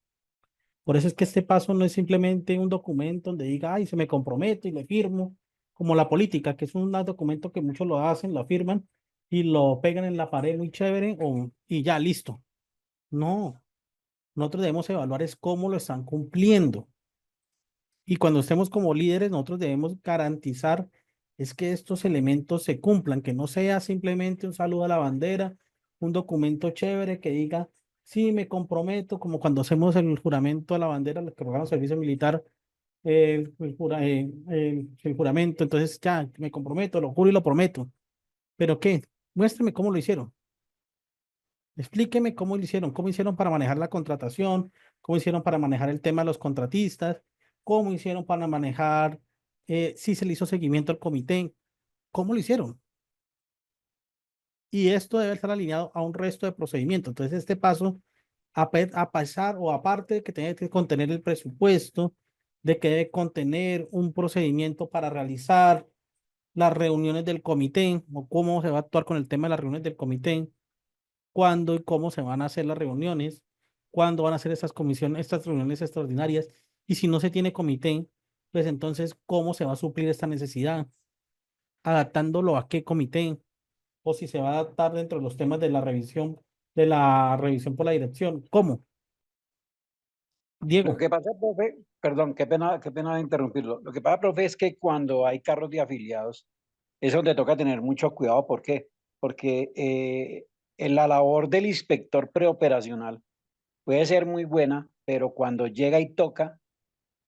Speaker 1: Por eso es que este paso no es simplemente un documento donde diga, ay, se me comprometo y le firmo, como la política, que es un documento que muchos lo hacen, lo firman y lo pegan en la pared muy chévere y ya, listo. No, nosotros debemos evaluar es cómo lo están cumpliendo. Y cuando estemos como líderes, nosotros debemos garantizar es que estos elementos se cumplan, que no sea simplemente un saludo a la bandera, un documento chévere que diga, sí, me comprometo, como cuando hacemos el juramento a la bandera, los que rogamos servicio militar, el juramento, entonces ya me comprometo, lo juro y lo prometo. ¿Pero qué? Muéstrame cómo lo hicieron. Explíqueme cómo hicieron para manejar la contratación, cómo hicieron para manejar el tema de los contratistas, cómo hicieron para manejar, si se le hizo seguimiento al comité, cómo lo hicieron. Y esto debe estar alineado a un resto de procedimientos. Entonces, este paso, a pasar o aparte de que tiene que contener el presupuesto, de que debe contener un procedimiento para realizar las reuniones del comité o cómo se va a actuar con el tema de las reuniones del comité, cuándo y cómo se van a hacer las reuniones, cuándo van a hacer estas comisiones, estas reuniones extraordinarias, y si no se tiene comité, pues entonces cómo se va a suplir esta necesidad, adaptándolo a qué comité, o si se va a adaptar dentro de los temas de la revisión por la dirección. ¿Cómo?
Speaker 3: Lo
Speaker 1: Diego,
Speaker 3: que pasa, profe, perdón, qué pena interrumpirlo. Lo que pasa, profe, es que cuando hay carros de afiliados, es donde toca tener mucho cuidado. ¿Por qué? Porque en la labor del inspector preoperacional puede ser muy buena, pero cuando llega y toca,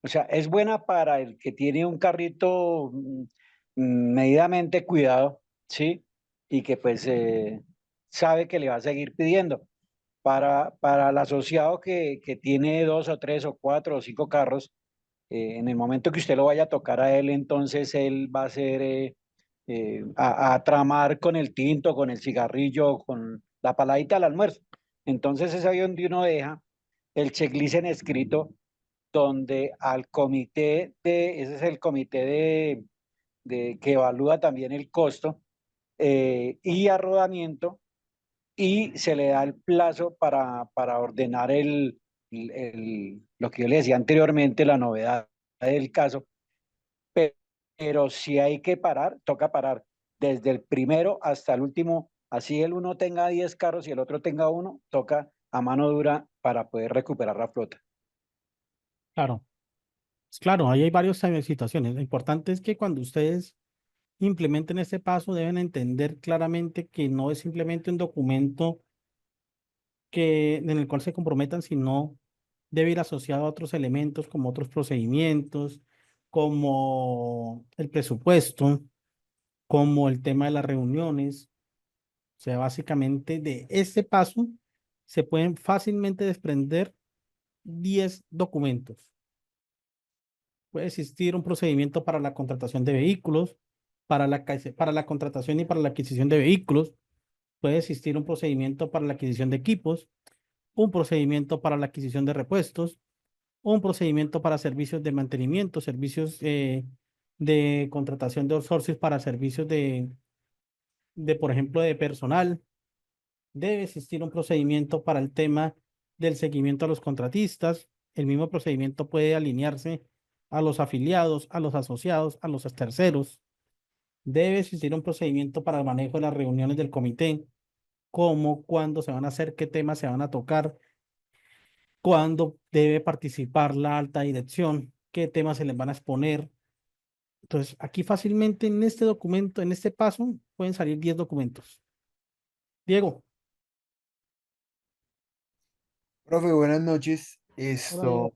Speaker 3: o sea, es buena para el que tiene un carrito medidamente cuidado, ¿sí? Y que pues sabe que le va a seguir pidiendo. Para el asociado que tiene dos o tres o cuatro o cinco carros, en el momento que usted lo vaya a tocar a él, entonces él va a hacer a tramar con el tinto, con el cigarrillo, con la paladita al almuerzo. Entonces es ahí donde uno deja el checklist en escrito, donde al comité ese es el comité que evalúa también el costo y a rodamiento, y se le da el plazo para ordenar lo que yo le decía anteriormente, la novedad del caso. Pero si hay que parar, toca parar desde el primero hasta el último. Así el uno tenga 10 carros y el otro tenga uno, toca a mano dura para poder recuperar la flota.
Speaker 1: claro, claro, ahí hay varias situaciones. Lo importante es que cuando ustedes implementen este paso, deben entender claramente que no es simplemente un documento en el cual se comprometan, sino debe ir asociado a otros elementos como otros procedimientos, como el presupuesto, como el tema de las reuniones. O sea, básicamente de este paso se pueden fácilmente desprender 10 documentos. Puede existir un procedimiento para la contratación de vehículos, para la contratación y para la adquisición de vehículos. Puede existir un procedimiento para la adquisición de equipos, un procedimiento para la adquisición de repuestos, un procedimiento para servicios de mantenimiento, servicios de contratación de outsourcing para servicios por ejemplo, de personal. Debe existir un procedimiento para el tema del seguimiento a los contratistas. El mismo procedimiento puede alinearse a los afiliados, a los asociados, a los terceros. Debe existir un procedimiento para el manejo de las reuniones del comité, cómo, cuándo se van a hacer, qué temas se van a tocar, cuándo debe participar la alta dirección, qué temas se les van a exponer. Entonces, aquí fácilmente en este documento, en este paso, pueden salir 10 documentos. Diego,
Speaker 5: Profe, buenas noches.
Speaker 1: hola Diego.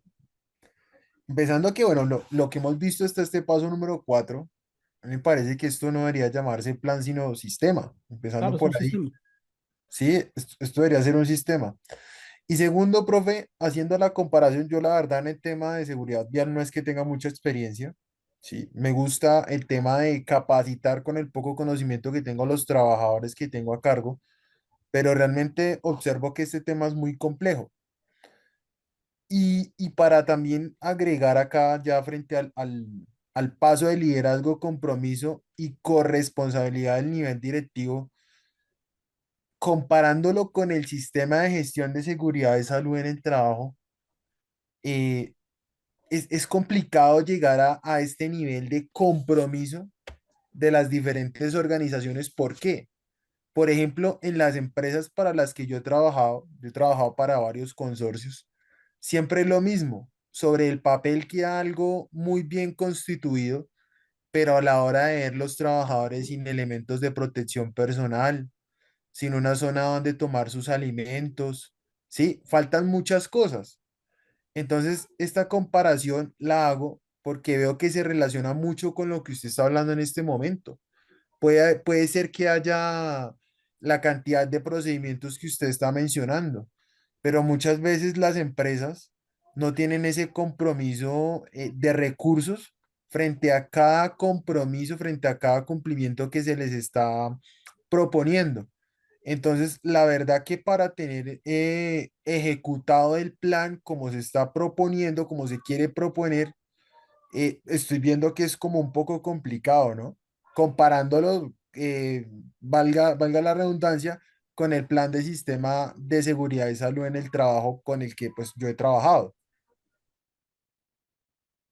Speaker 5: Empezando que, bueno, lo que hemos visto hasta este paso número 4, me parece que esto no debería llamarse plan, sino sistema,
Speaker 1: Claro,
Speaker 5: empezando
Speaker 1: es un
Speaker 5: por ahí.
Speaker 1: sistema.
Speaker 5: Sí, esto debería ser un sistema. Y segundo, profe, haciendo la comparación, yo la verdad en el tema de seguridad vial no es que tenga mucha experiencia. Sí, me gusta el tema de capacitar con el poco conocimiento que tengo a los trabajadores que tengo a cargo, pero realmente observo que este tema es muy complejo. Y para también agregar acá ya frente al paso de liderazgo, compromiso y corresponsabilidad del nivel directivo, comparándolo con el sistema de gestión de seguridad de salud en el trabajo, eh, es complicado llegar a este nivel de compromiso de las diferentes organizaciones. ¿Por qué? Por ejemplo, en las empresas para las que yo he trabajado para varios consorcios, siempre es lo mismo. Sobre el papel queda algo muy bien constituido, pero a la hora de ver los trabajadores sin elementos de protección personal, sin una zona donde tomar sus alimentos, sí, faltan muchas cosas. Entonces, esta comparación la hago porque veo que se relaciona mucho con lo que usted está hablando en este momento. Puede ser que haya la cantidad de procedimientos que usted está mencionando, pero muchas veces las empresas no tienen ese compromiso de recursos frente a cada compromiso, frente a cada cumplimiento que se les está proponiendo. Entonces, la verdad que para tener ejecutado el plan como se está proponiendo, como se quiere proponer, estoy viendo que es como un poco complicado, ¿no? Comparándolo, valga la redundancia, con el plan de sistema de seguridad y salud en el trabajo con el que pues yo he trabajado.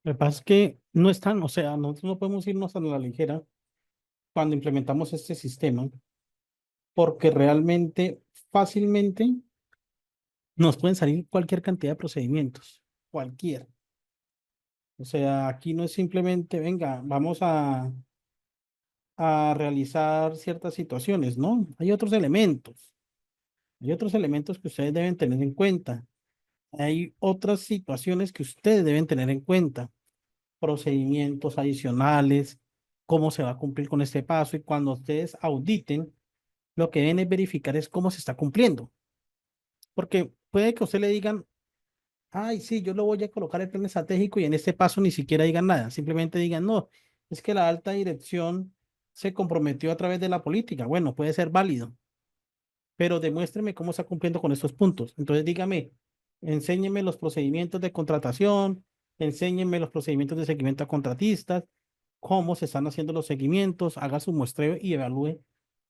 Speaker 1: Lo que pasa es que no están, o sea, nosotros no podemos irnos a la ligera cuando implementamos este sistema, porque realmente fácilmente nos pueden salir cualquier cantidad de procedimientos, cualquier. O sea, aquí no es simplemente, venga, vamos a realizar ciertas situaciones, ¿no? Hay otros elementos que ustedes deben tener en cuenta. Hay otras situaciones que ustedes deben tener en cuenta, procedimientos adicionales, cómo se va a cumplir con este paso y cuando ustedes auditen, lo que deben es verificar es cómo se está cumpliendo. Porque puede que a usted le digan, ay, sí, yo lo voy a colocar el plan estratégico y en este paso ni siquiera digan nada, simplemente digan, no, es que la alta dirección se comprometió a través de la política. Bueno, puede ser válido, pero demuéstreme cómo está cumpliendo con estos puntos. Entonces dígame, enséñeme los procedimientos de contratación, enséñeme los procedimientos de seguimiento a contratistas, cómo se están haciendo los seguimientos, haga su muestreo y evalúe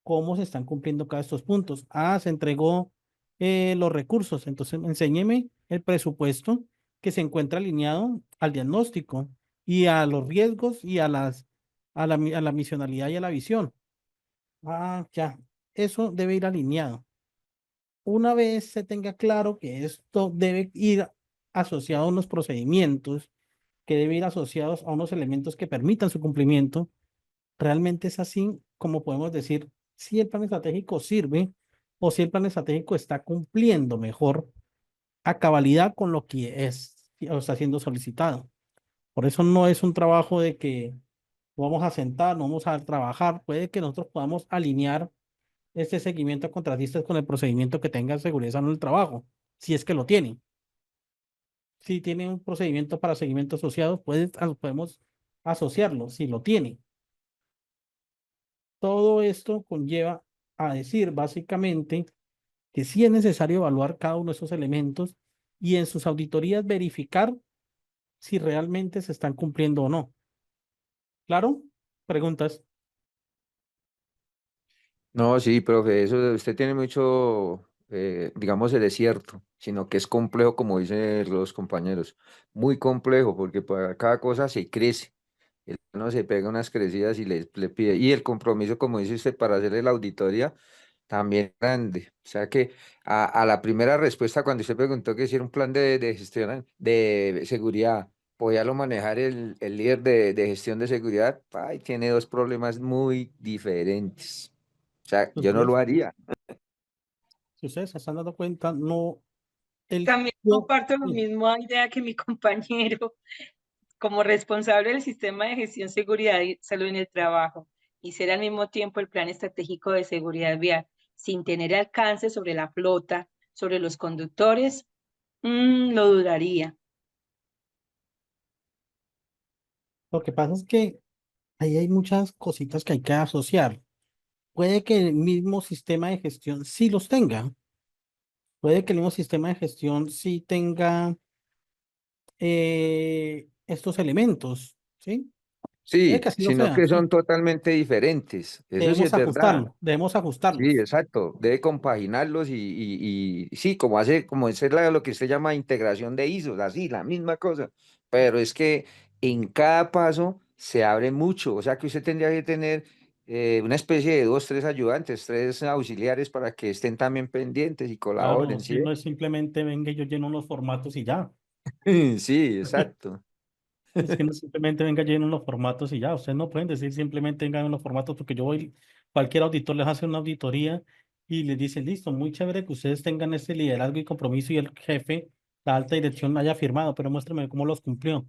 Speaker 1: cómo se están cumpliendo cada estos puntos. Ah, se entregó los recursos, entonces enséñeme el presupuesto que se encuentra alineado al diagnóstico y a los riesgos y a la misionalidad y a la visión. Ah, ya, eso debe ir alineado. Una vez se tenga claro que esto debe ir asociado a unos procedimientos, que debe ir asociados a unos elementos que permitan su cumplimiento, realmente es así como podemos decir si el plan estratégico sirve o si el plan estratégico está cumpliendo mejor a cabalidad con lo que es o está siendo solicitado. Por eso no es un trabajo de que vamos a sentar, no vamos a trabajar, puede que nosotros podamos alinear este seguimiento a contratistas con el procedimiento que tenga seguridad en el trabajo, si es que lo tiene. Si tiene un procedimiento para seguimiento asociado, podemos asociarlo, si lo tiene. Todo esto conlleva a decir básicamente que sí es necesario evaluar cada uno de esos elementos y en sus auditorías verificar si realmente se están cumpliendo o no. ¿Claro? Preguntas.
Speaker 2: No, sí, profe, eso usted tiene mucho, digamos, el desierto, sino que es complejo, como dicen los compañeros, muy complejo, porque para cada cosa se crece. Uno se pega unas crecidas y le pide. Y el compromiso, como dice usted, para hacerle la auditoría, también grande. O sea que a la primera respuesta, cuando usted preguntó que si era un plan de gestión de seguridad, podía lo manejar el líder de gestión de seguridad, ay, tiene dos problemas muy diferentes. O sea, yo no lo
Speaker 1: Ustedes,
Speaker 2: haría.
Speaker 1: si ustedes se están dando cuenta, no, el,
Speaker 6: También
Speaker 1: no,
Speaker 6: comparto la
Speaker 1: sí,
Speaker 6: misma idea que mi compañero. Como responsable del sistema de gestión, seguridad y salud en el trabajo y ser al mismo tiempo el plan estratégico de seguridad vial sin tener alcance sobre la flota, sobre los conductores, lo dudaría.
Speaker 1: lo que pasa es que ahí hay muchas cositas que hay que asociar. Puede que el mismo sistema de gestión sí los tenga. Puede que el mismo sistema de gestión sí tenga estos elementos, ¿sí?
Speaker 2: Sí,
Speaker 1: que así lo
Speaker 2: sino
Speaker 1: sea,
Speaker 2: que
Speaker 1: sí.
Speaker 2: son totalmente diferentes. Eso sí es verdad.
Speaker 1: Debemos
Speaker 2: Sí,
Speaker 1: ajustarlos.
Speaker 2: exacto. Debe compaginarlos y sí, como es lo que usted llama integración de ISOs, así, la misma cosa. Pero es que en cada paso se abre mucho. O sea que usted tendría que tener una especie de dos, tres ayudantes, tres auxiliares para que estén también pendientes y
Speaker 1: Claro,
Speaker 2: colaboren,
Speaker 1: es
Speaker 2: ¿sí
Speaker 1: que no
Speaker 2: ve?
Speaker 1: es simplemente venga y yo lleno los formatos y ya.
Speaker 2: Sí, exacto.
Speaker 1: Es que no simplemente venga lleno los formatos y ya. Ustedes no pueden decir simplemente vengan en los formatos porque yo voy, cualquier auditor les hace una auditoría y les dice, listo, muy chévere que ustedes tengan ese liderazgo y compromiso y el jefe, la alta dirección haya firmado, pero muéstrame cómo los cumplió.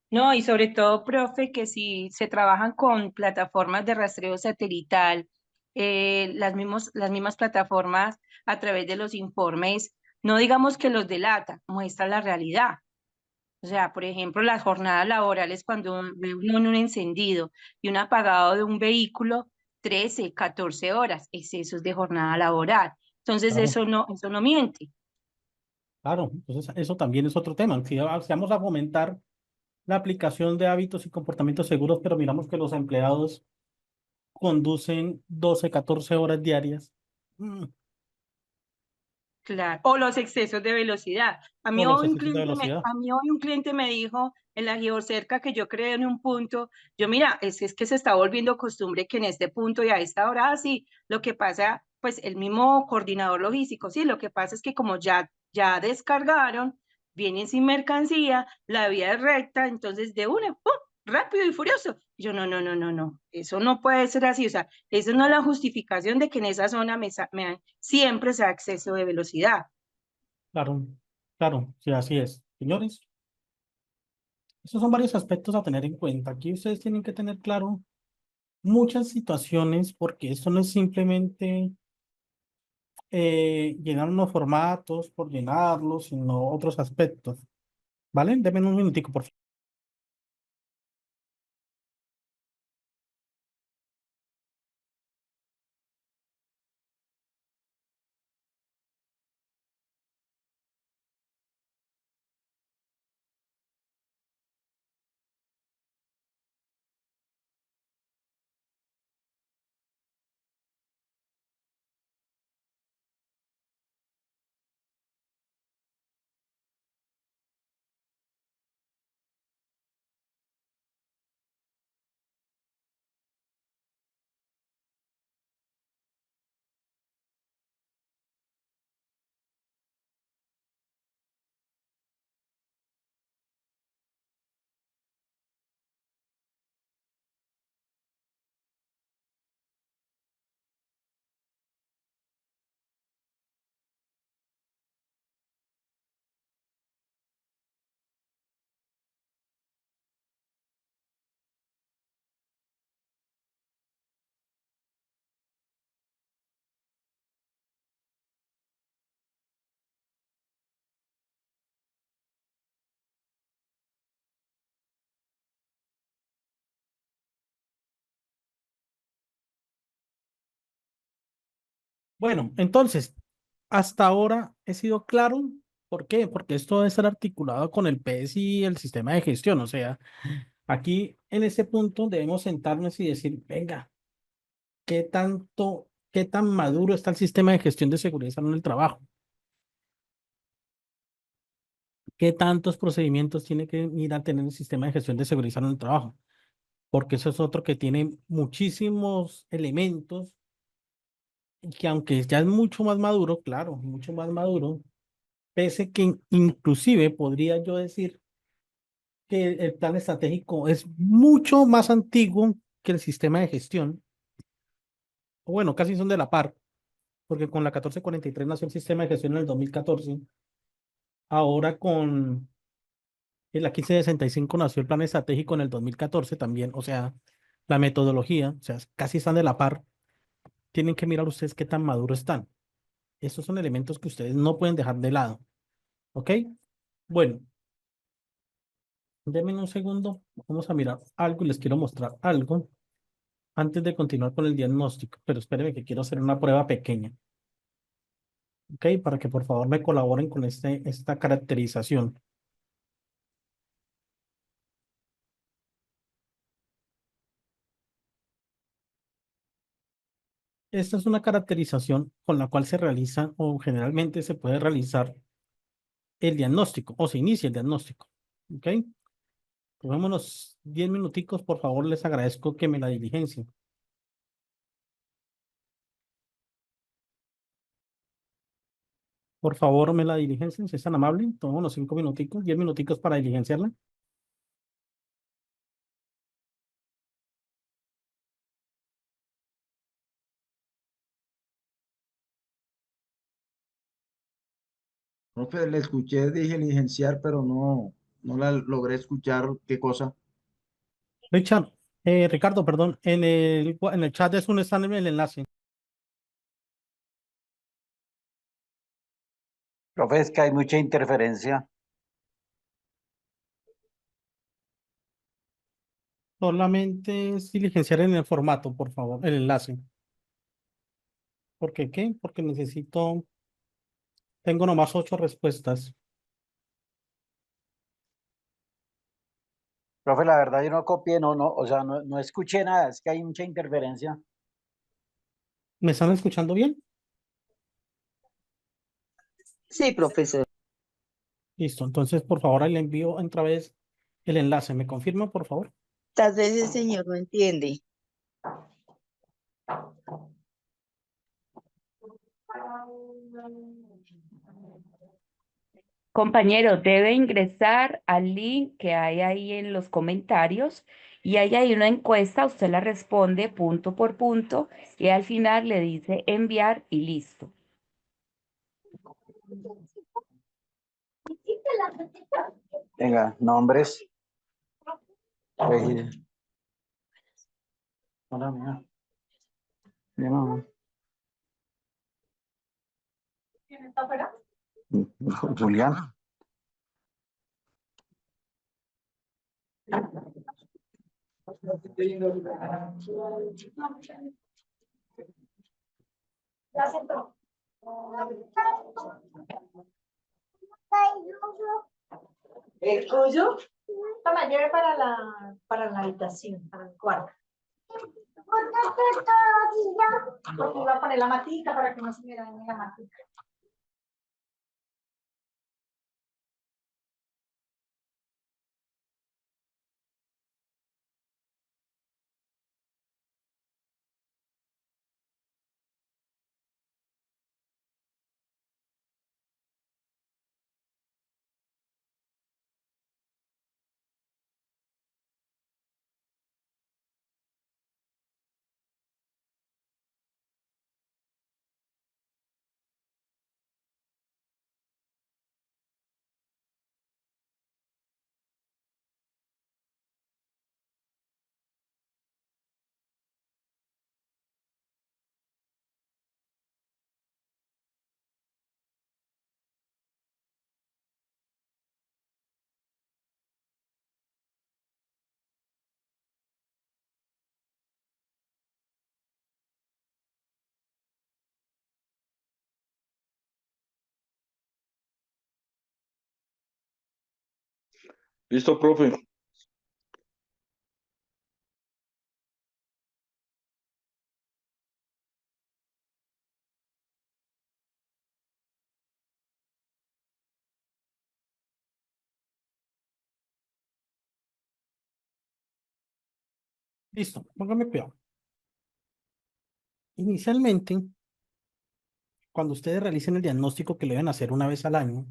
Speaker 6: No, y sobre todo, profe, que si se trabajan con plataformas de rastreo satelital, las mismas plataformas a través de los informes, no digamos que los delata, muestra la realidad. O sea, por ejemplo, las jornadas laborales cuando ve uno en un encendido y un apagado de un vehículo, 13, 14 horas, excesos de jornada laboral. Entonces,
Speaker 1: Claro,
Speaker 6: eso no miente.
Speaker 1: claro. Entonces, eso también es otro tema. Si vamos a fomentar la aplicación de hábitos y comportamientos seguros, pero miramos que los empleados conducen 12, 14 horas diarias. mm,
Speaker 6: Claro, o los excesos de velocidad.
Speaker 1: o los excesos de velocidad.
Speaker 6: A mí hoy un cliente me dijo en la geocerca que yo creé en un punto, yo mira, es que se está volviendo costumbre que en este punto y a esta hora sí, lo que pasa, pues el mismo coordinador logístico, sí, lo que pasa es que como ya descargaron, vienen sin mercancía, la vía es recta, entonces de una, ¡pum! Rápido y furioso. Yo no, eso no puede ser así, o sea, eso no es la justificación de que en esa zona siempre sea exceso de velocidad.
Speaker 1: Claro, claro, sí, así es. Señores, esos son varios aspectos a tener en cuenta. Aquí ustedes tienen que tener claro muchas situaciones porque esto no es simplemente llenar unos formatos por llenarlos, sino otros aspectos. ¿Vale? Denme un minutico, por favor. Bueno, entonces, hasta ahora he sido claro. ¿Por qué? Porque esto debe ser articulado con el PS y el sistema de gestión. O sea, aquí en este punto debemos sentarnos y decir, venga, qué tan maduro está el sistema de gestión de seguridad en el trabajo? ¿Qué tantos procedimientos tiene que ir a tener el sistema de gestión de seguridad en el trabajo? Porque eso es otro que tiene muchísimos elementos y que aunque ya es mucho más maduro, claro, mucho más maduro, pese que inclusive podría yo decir que el plan estratégico es mucho más antiguo que el sistema de gestión, o bueno, casi son de la par, porque con la 1443 nació el sistema de gestión en el 2014, ahora con la 1565 nació el plan estratégico en el 2014 también, o sea, la metodología, o sea, casi están de la par. Tienen que mirar ustedes qué tan maduros están. Estos son elementos que ustedes no pueden dejar de lado, ¿ok? Bueno, denme un segundo, vamos a mirar algo y les quiero mostrar algo antes de continuar con el diagnóstico, pero espérenme que quiero hacer una prueba pequeña, ¿ok? Para que por favor me colaboren con esta caracterización. Esta es una caracterización con la cual se realiza o generalmente se puede realizar el diagnóstico o se inicia el diagnóstico. ¿Ok? Tomémonos 10 minuticos, por favor, les agradezco que me la diligencien. Por favor, me la diligencien, si es tan amable. Tomémonos 5 minuticos, 10 minuticos para diligenciarla.
Speaker 7: Profe, le escuché diligenciar, pero no la logré escuchar. ¿Qué cosa?
Speaker 1: Richard, Ricardo, perdón, en el chat de Zoom está el enlace.
Speaker 3: Profe, es que hay mucha interferencia.
Speaker 1: Solamente es diligenciar en el formato, por favor, el enlace. ¿Por qué qué? Porque tengo nomás 8 respuestas.
Speaker 3: Profe, la verdad yo no copié, o sea, no escuché nada, es que hay mucha interferencia.
Speaker 1: ¿Me están escuchando bien?
Speaker 8: Sí, profesor.
Speaker 1: Listo, entonces, por favor, ahí le envío otra vez el enlace. ¿Me confirma, por favor?
Speaker 8: Tal vez el señor no entiende.
Speaker 9: Compañero, debe ingresar al link que hay ahí en los comentarios y ahí hay una encuesta, usted la responde punto por punto y al final le dice enviar y listo.
Speaker 3: Venga, nombres. Hola, mía. Yo no- Julián.
Speaker 6: ¿El tuyo? Toma, lleve para la habitación, para el cuarto. Porque iba a poner la matita para que no se me dañe la matita.
Speaker 10: Listo, profe.
Speaker 1: Listo, póngame cuidado. Inicialmente, cuando ustedes realicen el diagnóstico que le deben hacer una vez al año,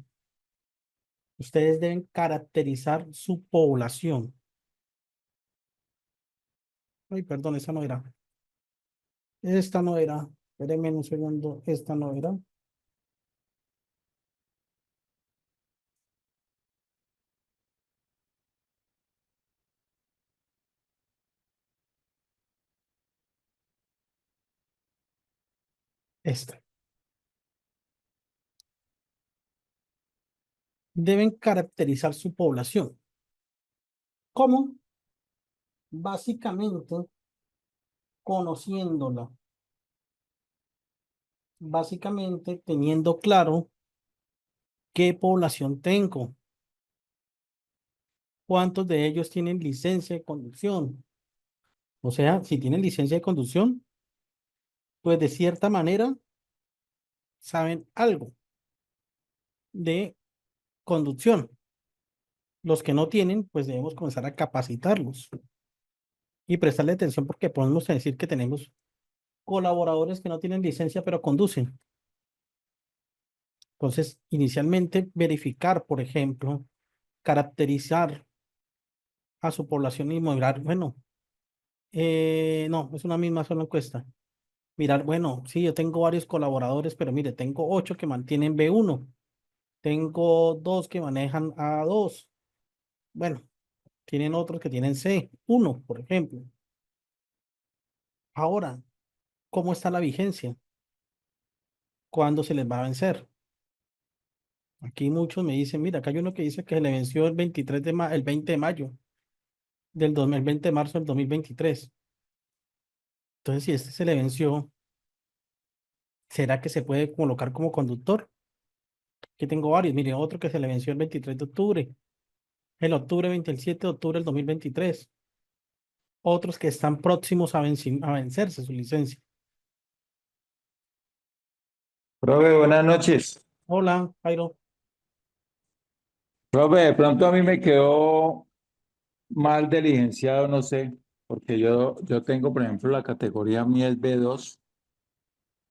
Speaker 1: ustedes deben caracterizar su población. Ay, perdón, esa no era. Esta no era. Espérenme un segundo. Esta no era. Esta. Deben caracterizar su población. ¿Cómo? Básicamente conociéndola. Básicamente teniendo claro qué población tengo. ¿Cuántos de ellos tienen licencia de conducción? O sea, si tienen licencia de conducción, pues de cierta manera saben algo de conducción. Los que no tienen, pues debemos comenzar a capacitarlos y prestarle atención porque podemos decir que tenemos colaboradores que no tienen licencia pero conducen. Entonces, inicialmente verificar, por ejemplo, caracterizar a su población y mirar, bueno, no, es una misma sola encuesta. Mirar, bueno, sí, yo tengo varios colaboradores, pero mire, tengo 8 que mantienen B1, tengo 2 que manejan A2, bueno, tienen otros que tienen C1, por ejemplo. Ahora, ¿cómo está la vigencia? ¿Cuándo se les va a vencer? Aquí muchos me dicen, mira, acá hay uno que dice que se le venció el 20 de mayo el 20 de marzo del 2023. Entonces, si este se le venció, ¿será que se puede colocar como conductor? Aquí tengo varios. Mire, otro que se le venció el 23 de octubre, el octubre 27 de octubre del 2023. Otros que están próximos a vencerse su licencia.
Speaker 11: Profe, buenas noches.
Speaker 1: Hola, Jairo.
Speaker 11: Profe, de pronto a mí me quedó mal diligenciado, no sé, porque yo tengo, por ejemplo, la categoría mía es B2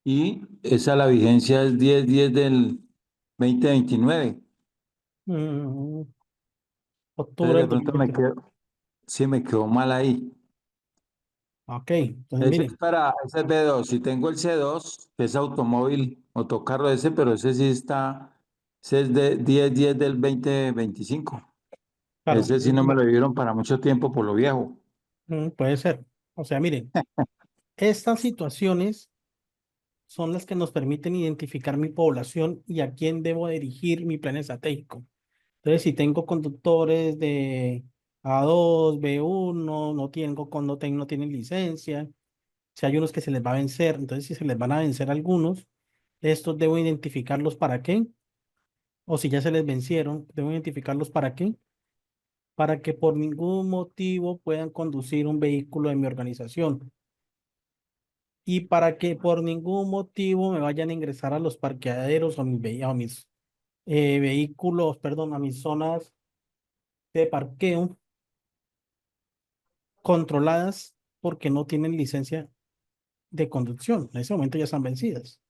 Speaker 11: y esa la vigencia es 10-10 del 2029.
Speaker 1: Mm, octubre
Speaker 11: Entonces de
Speaker 1: del
Speaker 11: pronto me
Speaker 1: 2023.
Speaker 11: quedo, sí me quedó mal ahí.
Speaker 1: Ok, entonces
Speaker 11: Ese es
Speaker 1: mire,
Speaker 11: ese es B2. Si tengo el C2, que es automóvil, motocarro ese, pero ese sí está, ese es de 10-10 del 2025.
Speaker 1: claro,
Speaker 11: Ese sí no me lo dieron para mucho tiempo por lo viejo.
Speaker 1: puede ser. O sea, miren, estas situaciones son las que nos permiten identificar mi población y a quién debo dirigir mi plan estratégico. Entonces, si tengo conductores de A2, B1, no tienen licencia, si hay unos que se les va a vencer, entonces si se les van a vencer algunos, estos debo identificarlos para qué, o si ya se les vencieron, debo identificarlos para qué, para que por ningún motivo puedan conducir un vehículo de mi organización y para que por ningún motivo me vayan a ingresar a los parqueaderos o a mis vehículos, perdón, a mis zonas de parqueo controladas porque no tienen licencia de conducción. En ese momento ya están vencidas.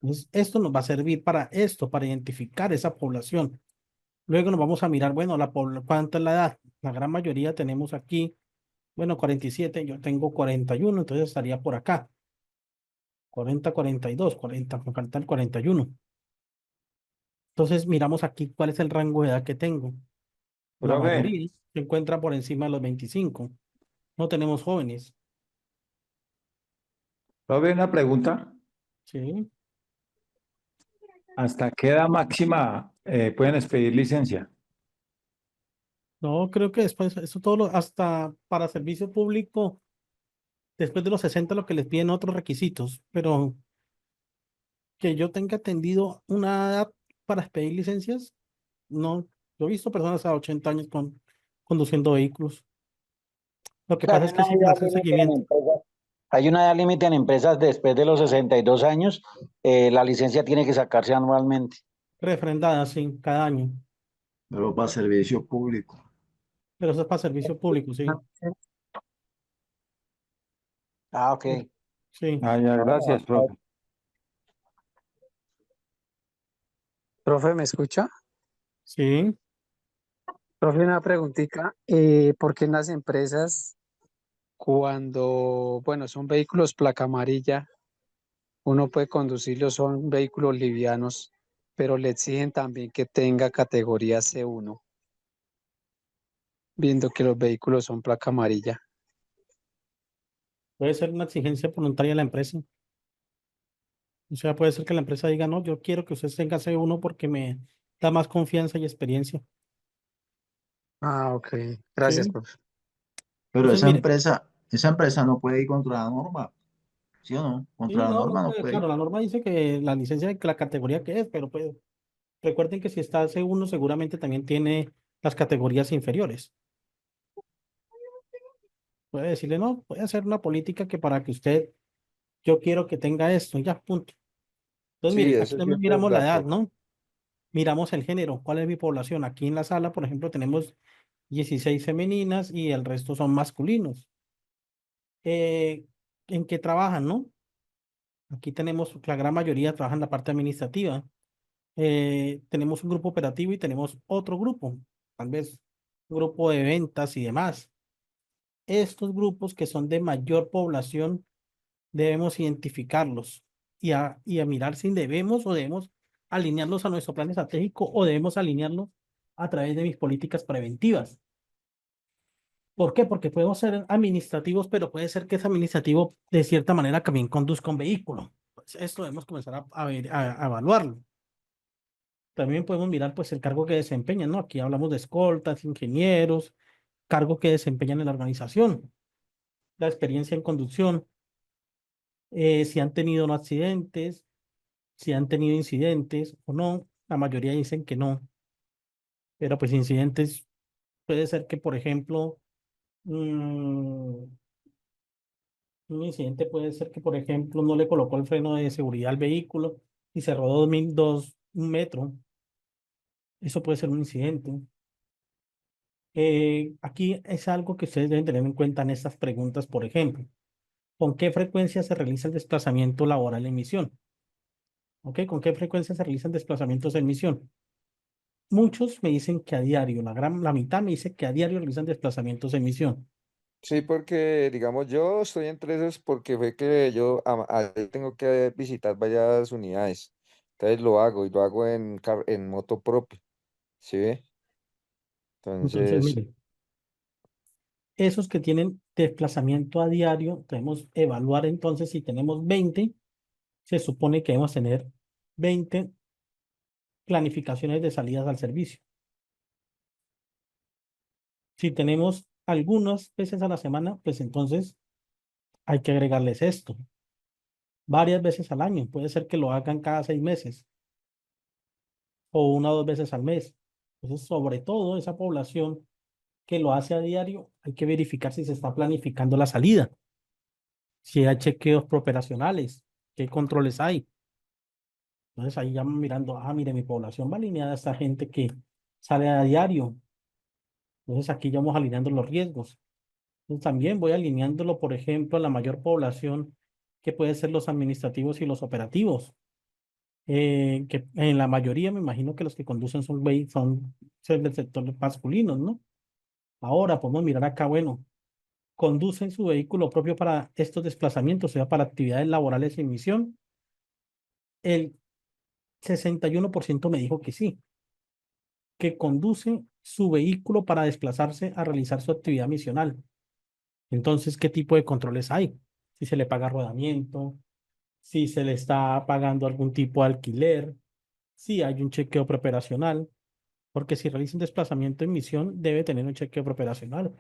Speaker 1: Entonces, esto nos va a servir para esto, para identificar esa población. Luego nos vamos a mirar, bueno, ¿cuánta es la edad? La gran mayoría tenemos aquí, bueno, 47, yo tengo 41, entonces estaría por acá. 40, 42, 40, me falta el 41. Entonces miramos aquí cuál es el rango de edad que tengo. La
Speaker 11: Profe,
Speaker 1: mayoría se encuentra por encima de los 25. No tenemos jóvenes.
Speaker 11: profe, una pregunta.
Speaker 1: Sí.
Speaker 11: ¿Hasta qué edad máxima pueden expedir licencia?
Speaker 1: No, creo que después, eso todo, hasta para servicio público, después de los 60 lo que les piden otros requisitos, pero que yo tenga atendido una edad para expedir licencias, no. Yo he visto personas a 80 años conduciendo vehículos. Lo que
Speaker 3: Claro,
Speaker 1: pasa es que sí se le hace un seguimiento.
Speaker 3: Hay una edad límite en empresas después de los 62 años, la licencia tiene que sacarse anualmente.
Speaker 1: Refrendada, sí, cada año.
Speaker 7: Pero para servicio público.
Speaker 1: Pero eso es para servicio público, sí.
Speaker 3: Ah, ok.
Speaker 1: Sí,
Speaker 11: Ah, ya, gracias, profe.
Speaker 12: Profe, ¿me escucha?
Speaker 1: sí.
Speaker 12: Profe, una preguntita. ¿Por qué en las empresas, cuando, bueno, son vehículos placa amarilla, uno puede conducirlos, son vehículos livianos, pero le exigen también que tenga categoría C1, viendo que los vehículos son placa amarilla?
Speaker 1: Puede ser una exigencia voluntaria de la empresa. O sea, puede ser que la empresa diga, no, yo quiero que usted tenga C1 porque me da más confianza y experiencia.
Speaker 12: Ah, ok. Gracias,
Speaker 1: Sí.
Speaker 12: profe.
Speaker 7: Pero
Speaker 1: Entonces, mire,
Speaker 7: esa empresa no puede ir contra la norma, ¿sí o no?
Speaker 1: sí,
Speaker 7: Contra la
Speaker 1: no
Speaker 7: norma no
Speaker 1: puede,
Speaker 7: puede
Speaker 1: claro,
Speaker 7: ir.
Speaker 1: la norma dice que la licencia de la categoría que es, pero pues recuerden que si está C1 seguramente también tiene las categorías inferiores. Puede decirle, no, puede hacer una política que para que usted yo quiero que tenga esto, ya, punto. Entonces,
Speaker 2: Sí,
Speaker 1: mire, aquí
Speaker 2: eso
Speaker 1: también
Speaker 2: siempre es
Speaker 1: miramos la edad,
Speaker 2: dato.
Speaker 1: ¿no? Miramos el género, cuál es mi población. Aquí en la sala, por ejemplo, tenemos 16 femeninas y el resto son masculinos. Eh, ¿En qué trabajan, no? Aquí tenemos, la gran mayoría trabaja en la parte administrativa. Tenemos un grupo operativo y tenemos otro grupo, tal vez un grupo de ventas y demás. Estos grupos que son de mayor población debemos identificarlos y a mirar si debemos o debemos alinearlos a nuestro plan estratégico o debemos alinearlos a través de mis políticas preventivas. ¿Por qué? Porque podemos ser administrativos, pero puede ser que ese administrativo de cierta manera también conduzca un vehículo. Pues esto debemos comenzar a evaluarlo. También podemos mirar pues el cargo que desempeñan, ¿no? Aquí hablamos de escoltas, ingenieros, cargo que desempeñan en la organización, la experiencia en conducción, si han tenido o no accidentes, si han tenido incidentes o no. La mayoría dicen que no, pero pues incidentes puede ser que, por ejemplo, un incidente puede ser que, por ejemplo, no le colocó el freno de seguridad al vehículo y se rodó un metro. Eso puede ser un incidente. Aquí es algo que ustedes deben tener en cuenta en estas preguntas, por ejemplo. ¿Con qué frecuencia se realiza el desplazamiento laboral en misión? ¿Ok? ¿Con qué frecuencia se realizan desplazamientos en misión? Muchos me dicen que a diario, la mitad me dice que a diario realizan desplazamientos en misión.
Speaker 2: Sí, porque digamos yo estoy entre esos porque fue que yo tengo que visitar varias unidades. Entonces lo hago y lo hago en moto propia. ¿Sí ve?
Speaker 1: Entonces,
Speaker 2: Entonces,
Speaker 1: mire, esos que tienen desplazamiento a diario, debemos evaluar entonces si tenemos 20, se supone que debemos tener 20 planificaciones de salidas al servicio. Si tenemos algunas veces a la semana, pues entonces hay que agregarles esto. Varias veces al año, puede ser que lo hagan cada 6 meses o 1 o 2 veces al mes. Entonces, sobre todo esa población que lo hace a diario, hay que verificar si se está planificando la salida, si hay chequeos preoperacionales, qué controles hay. Entonces ahí ya mirando, mire, mi población va alineada a esta gente que sale a diario. Entonces aquí ya vamos alineando los riesgos. Entonces, también voy alineándolo, por ejemplo, a la mayor población que puede ser los administrativos y los operativos. Que en la mayoría me imagino que los que conducen son del sector masculino, ¿no? Ahora podemos mirar acá, bueno, conducen su vehículo propio para estos desplazamientos, o sea, para actividades laborales en misión. El 61% me dijo que sí, que conduce su vehículo para desplazarse a realizar su actividad misional. Entonces, ¿qué tipo de controles hay? Si se le paga rodamiento, si se le está pagando algún tipo de alquiler, si hay un chequeo preoperacional, porque si realiza un desplazamiento en misión, debe tener un chequeo preoperacional,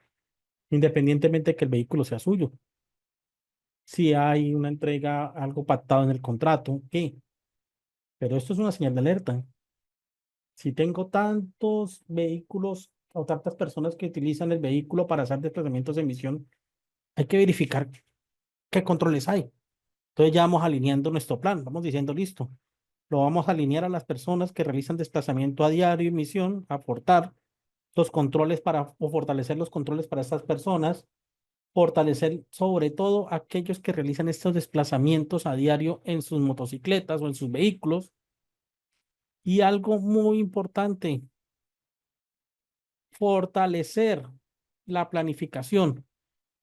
Speaker 1: independientemente de que el vehículo sea suyo. Si hay una entrega, algo pactado en el contrato, ¿qué? Pero esto es una señal de alerta. Si tengo tantos vehículos o tantas personas que utilizan el vehículo para hacer desplazamientos en misión, hay que verificar qué controles hay. Entonces ya vamos alineando nuestro plan, vamos diciendo, listo, lo vamos a alinear a las personas que realizan desplazamiento a diario y misión, aportar los controles o fortalecer los controles para estas personas, fortalecer sobre todo aquellos que realizan estos desplazamientos a diario en sus motocicletas o en sus vehículos. Y algo muy importante, fortalecer la planificación,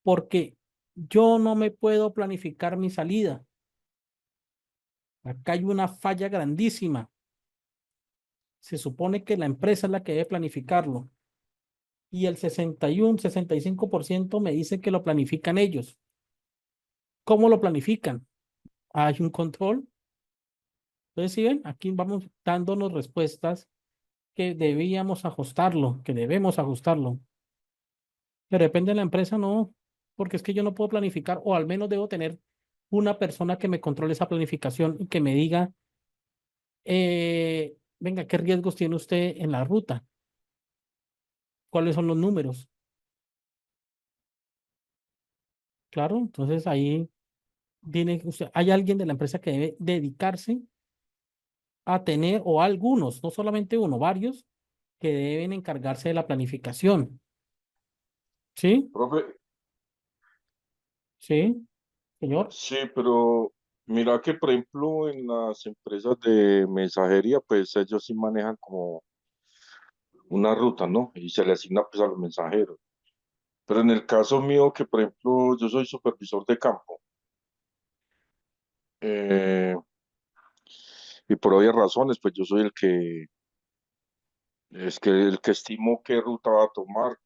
Speaker 1: porque yo no me puedo planificar mi salida. Acá hay una falla grandísima. Se supone que la empresa es la que debe planificarlo. Y el 65% me dice que lo planifican ellos. ¿Cómo lo planifican? Hay un control. Entonces, si ven, aquí vamos dándonos respuestas que debíamos ajustarlo, que debemos ajustarlo. Pero depende de la empresa, no, porque es que yo no puedo planificar, o al menos debo tener una persona que me controle esa planificación y que me diga, venga, ¿qué riesgos tiene usted en la ruta? ¿Cuáles son los números? Claro, entonces ahí hay alguien de la empresa que debe dedicarse a tener, o algunos, no solamente uno, varios, que deben encargarse de la planificación. ¿Sí?
Speaker 10: Profe,
Speaker 1: ¿Sí, señor?
Speaker 10: sí, pero mira que por ejemplo en las empresas de mensajería, pues ellos sí manejan como una ruta, ¿no? Y se le asigna pues a los mensajeros. Pero en el caso mío, que por ejemplo yo soy supervisor de campo, eh, y por obvias razones, pues yo soy el que estimo qué ruta va a tomar,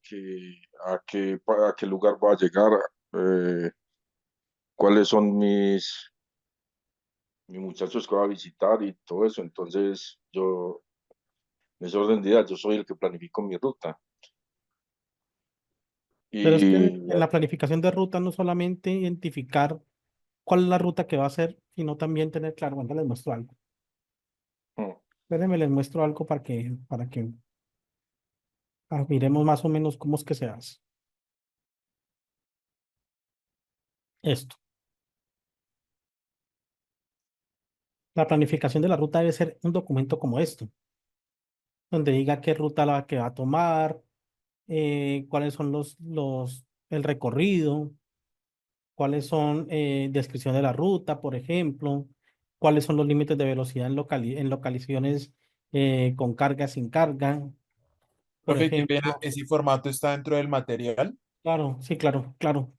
Speaker 10: a qué lugar va a llegar, eh, cuáles son mis muchachos que va a visitar y todo eso. Entonces, yo, en ese orden de ideas, yo soy el que planifico mi ruta.
Speaker 1: Pero es que
Speaker 10: Y
Speaker 1: en la planificación de ruta no solamente identificar cuál es la ruta que va a hacer, sino también tener claro, bueno, les muestro algo.
Speaker 10: mm,
Speaker 1: Déjenme les muestro algo para que miremos más o menos cómo es que se hace. Esto. La planificación de la ruta debe ser un documento como esto, donde diga qué ruta la que va a tomar, cuáles son el recorrido, cuáles son descripción de la ruta, por ejemplo, cuáles son los límites de velocidad en localizaciones con carga, sin carga, por
Speaker 5: Profe, qué pena,
Speaker 1: ejemplo.
Speaker 5: ese formato está dentro del material.
Speaker 1: Claro, sí, claro, claro.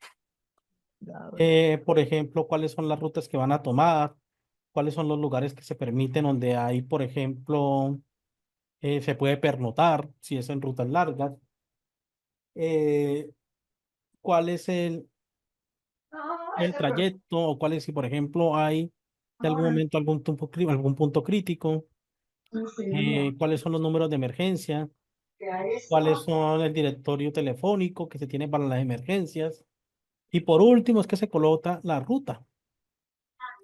Speaker 1: Por ejemplo, cuáles son las rutas que van a tomar, cuáles son los lugares que se permiten donde hay, por ejemplo, se puede pernotar si es en rutas largas. Cuál es el trayecto o cuál es, si por ejemplo hay de algún momento algún punto crítico, cuáles son los números de emergencia, cuáles son el directorio telefónico que se tiene para las emergencias. Y por último es que se coloca la ruta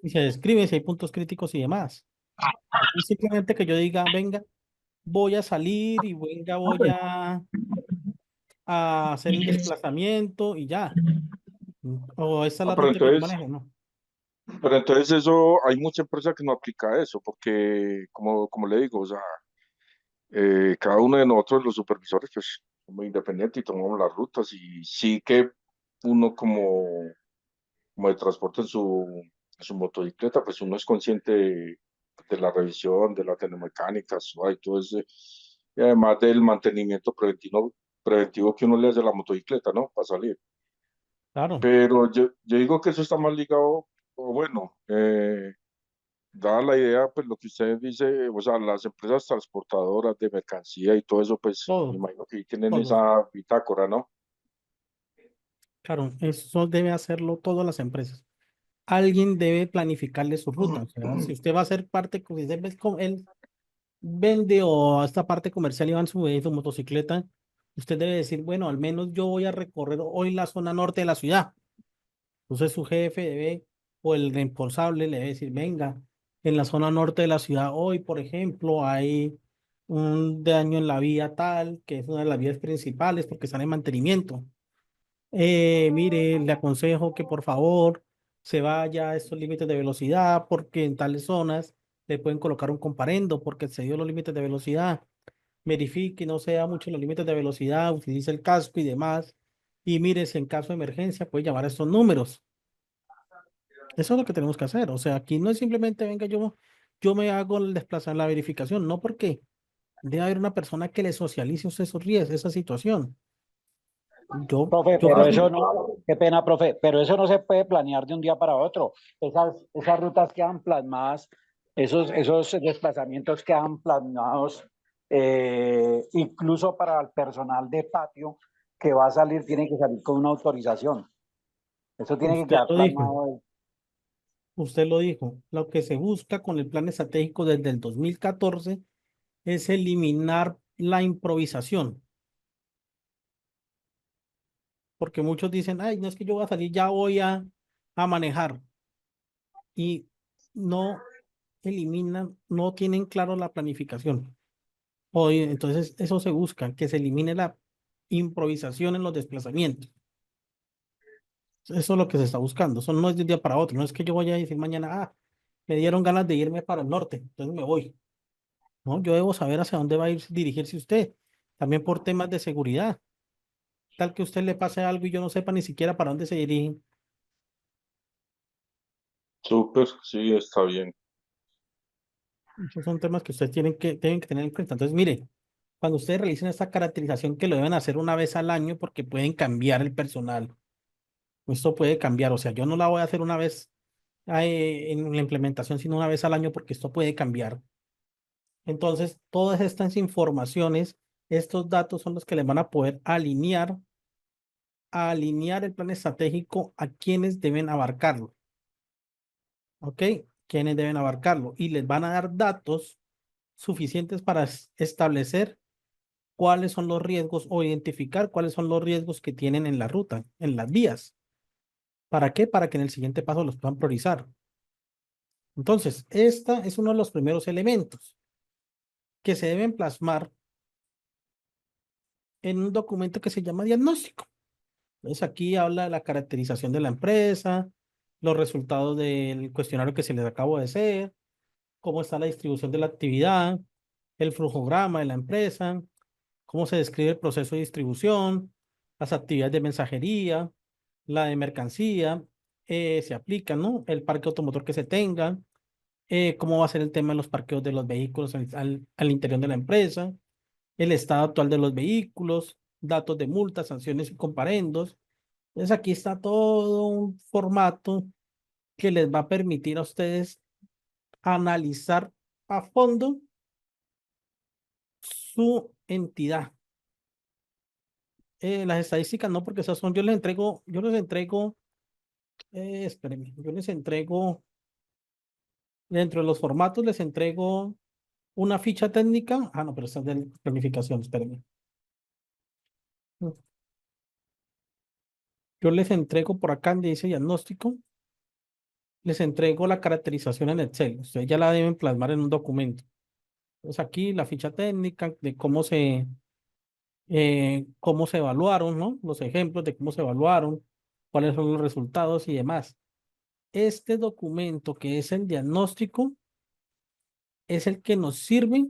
Speaker 1: y se describe si hay puntos críticos y demás. No es simplemente que yo diga, venga, voy a salir y venga, voy a hacer un desplazamiento y ya. O esta es la
Speaker 10: pero
Speaker 1: ruta que yo
Speaker 10: entonces,
Speaker 1: manejo, ¿no?
Speaker 10: pero entonces eso, hay mucha empresa que no aplica eso, porque como le digo, o sea, cada uno de nosotros, los supervisores, pues somos independientes y tomamos las rutas y sí que uno como de transporte en su motocicleta, pues uno es consciente de la revisión, de la telemecánica, y todo eso, y además del mantenimiento preventivo que uno le hace a la motocicleta, ¿no? Para salir.
Speaker 1: Claro,
Speaker 10: Pero yo digo que eso está más ligado, o bueno, dada la idea, pues lo que usted dice, o sea, las empresas transportadoras de mercancía y todo eso, pues me
Speaker 1: todo,
Speaker 10: imagino que ahí tienen
Speaker 1: todos.
Speaker 10: esa bitácora, ¿no?
Speaker 1: Claro, eso debe hacerlo todas las empresas. Alguien debe planificarle su ruta. O sea, si usted va a ser parte, si él vende o a esta parte comercial y va en su motocicleta, usted debe decir, bueno, al menos yo voy a recorrer hoy la zona norte de la ciudad. Entonces su jefe debe, o el responsable le debe decir, venga, en la zona norte de la ciudad hoy, por ejemplo, hay un daño en la vía tal, que es una de las vías principales porque están en mantenimiento. Mire, le aconsejo que por favor se vaya a estos límites de velocidad porque en tales zonas le pueden colocar un comparendo porque excedió los límites de velocidad. Verifique, no sea mucho los límites de velocidad, utilice el casco y demás. Y mire, si en caso de emergencia puede llamar a estos números. Eso es lo que tenemos que hacer. O sea, aquí no es simplemente, venga, yo me hago el desplazar la verificación, no porque debe haber una persona que le socialice a usted esos riesgos, esa situación.
Speaker 3: Profe,
Speaker 1: Yo
Speaker 3: pero
Speaker 1: por ejemplo,
Speaker 3: eso no, qué pena, profe, pero eso no se puede planear de un día para otro. Esas rutas quedan plasmadas, esos desplazamientos quedan plasmados, incluso para el personal de patio que va a salir, tiene que salir con una autorización. Eso tiene que
Speaker 1: usted
Speaker 3: quedar
Speaker 1: lo dijo.
Speaker 3: plasmado.
Speaker 1: Usted lo dijo, lo que se busca con el plan estratégico desde el 2014 es eliminar la improvisación, porque muchos dicen, ay, no es que yo voy a salir, ya voy a manejar, y no eliminan, no tienen claro la planificación. Hoy, entonces, eso se busca, que se elimine la improvisación en los desplazamientos. Eso es lo que se está buscando. Eso no es de un día para otro. No es que yo voy a decir mañana, me dieron ganas de irme para el norte, entonces me voy. No, yo debo saber hacia dónde va a ir, dirigirse usted. También por temas de seguridad. Tal que a usted le pase algo y yo no sepa ni siquiera para dónde se dirige.
Speaker 10: Súper, sí, está bien.
Speaker 1: Esos son temas que ustedes tienen que tener en cuenta. Entonces, mire, cuando ustedes realicen esta caracterización, que lo deben hacer una vez al año porque pueden cambiar el personal. Esto puede cambiar. O sea, yo no la voy a hacer una vez en la implementación, sino una vez al año porque esto puede cambiar. Entonces, todas estas informaciones, estos datos son los que les van a poder alinear el plan estratégico a quienes deben abarcarlo. ¿Ok? Quienes deben abarcarlo. Y les van a dar datos suficientes para establecer cuáles son los riesgos o identificar cuáles son los riesgos que tienen en la ruta, en las vías. ¿Para qué? Para que en el siguiente paso los puedan priorizar. Entonces, esta es uno de los primeros elementos que se deben plasmar en un documento que se llama diagnóstico. Entonces, aquí habla de la caracterización de la empresa, los resultados del cuestionario que se les acabó de hacer, cómo está la distribución de la actividad, el flujograma de la empresa, cómo se describe el proceso de distribución, las actividades de mensajería, la de mercancía, se aplica, ¿no? El parque automotor que se tenga, cómo va a ser el tema de los parqueos de los vehículos al interior de la empresa, el estado actual de los vehículos, datos de multas, sanciones y comparendos. Entonces aquí está todo un formato que les va a permitir a ustedes analizar a fondo su entidad. Las estadísticas no, porque esas son, espérenme, yo les entrego, dentro de los formatos les entrego una ficha técnica. Ah, no, pero esta es de planificación, espérenme. Yo les entrego por acá donde dice diagnóstico, les entrego la caracterización en Excel. Ustedes ya la deben plasmar en un documento. Entonces aquí la ficha técnica de cómo se evaluaron, ¿no? Los ejemplos de cómo se evaluaron, cuáles son los resultados y demás. Este documento, que es el diagnóstico, es el que nos sirve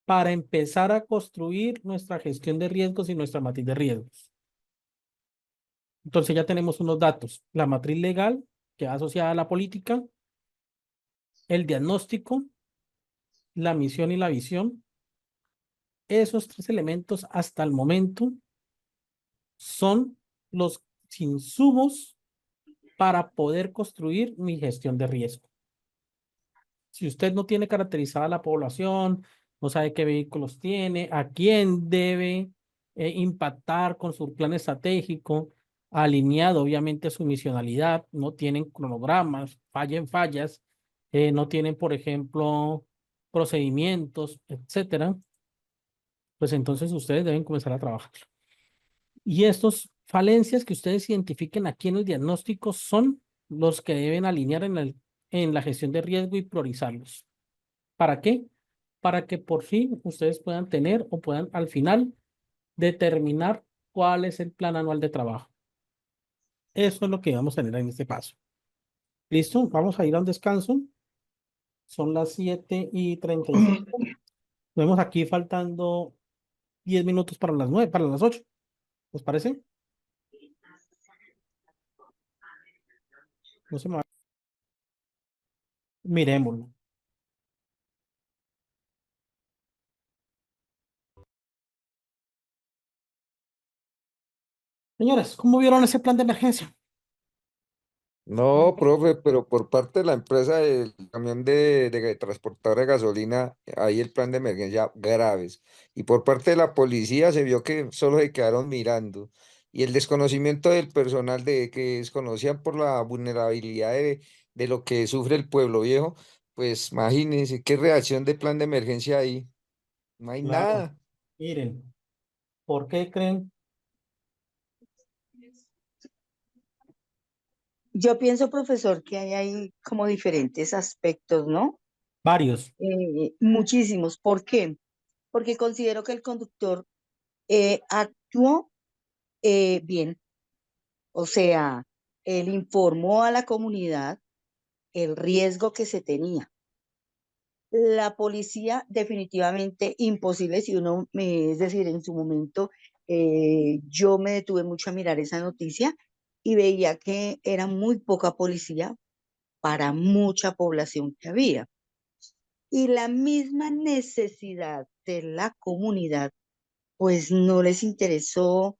Speaker 1: para empezar a construir nuestra gestión de riesgos y nuestra matriz de riesgos. Entonces ya tenemos unos datos: la matriz legal, que va asociada a la política, el diagnóstico, la misión y la visión. Esos tres elementos hasta el momento son los insumos para poder construir mi gestión de riesgo. Si usted no tiene caracterizada la población, no sabe qué vehículos tiene, a quién debe impactar con su plan estratégico, alineado obviamente a su misionalidad, no tienen cronogramas, fallas, no tienen, por ejemplo, procedimientos, etcétera, pues entonces ustedes deben comenzar a trabajar. Y estos falencias que ustedes identifiquen aquí en el diagnóstico son los que deben alinear en la gestión de riesgo y priorizarlos. ¿Para qué? Para que por fin ustedes puedan tener o puedan al final determinar cuál es el plan anual de trabajo. Eso es lo que vamos a tener en este paso. ¿Listo? Vamos a ir a un descanso. Son las 7:35. Nos vemos aquí faltando 10 minutos para las 9, para las 8. ¿Les parece? No se me va. Miremoslo. Señores, ¿cómo vieron ese plan de emergencia?
Speaker 2: No, profe, pero por parte de la empresa del camión de transportadora de gasolina, hay el plan de emergencia graves. Y por parte de la policía se vio que solo se quedaron mirando. Y el desconocimiento del personal de que desconocían por la vulnerabilidad de lo que sufre el pueblo viejo, pues imagínense qué reacción de plan de emergencia hay. No hay
Speaker 1: Claro.
Speaker 2: nada.
Speaker 1: Miren, ¿por qué creen?
Speaker 8: Yo pienso, profesor, que hay como diferentes aspectos, ¿no?
Speaker 1: Varios.
Speaker 8: Muchísimos. ¿Por qué? Porque considero que el conductor actuó bien. O sea, él informó a la comunidad el riesgo que se tenía. La policía definitivamente imposible, si uno, es decir, en su momento yo me detuve mucho a mirar esa noticia y veía que era muy poca policía para mucha población que había. Y la misma necesidad de la comunidad, pues no les interesó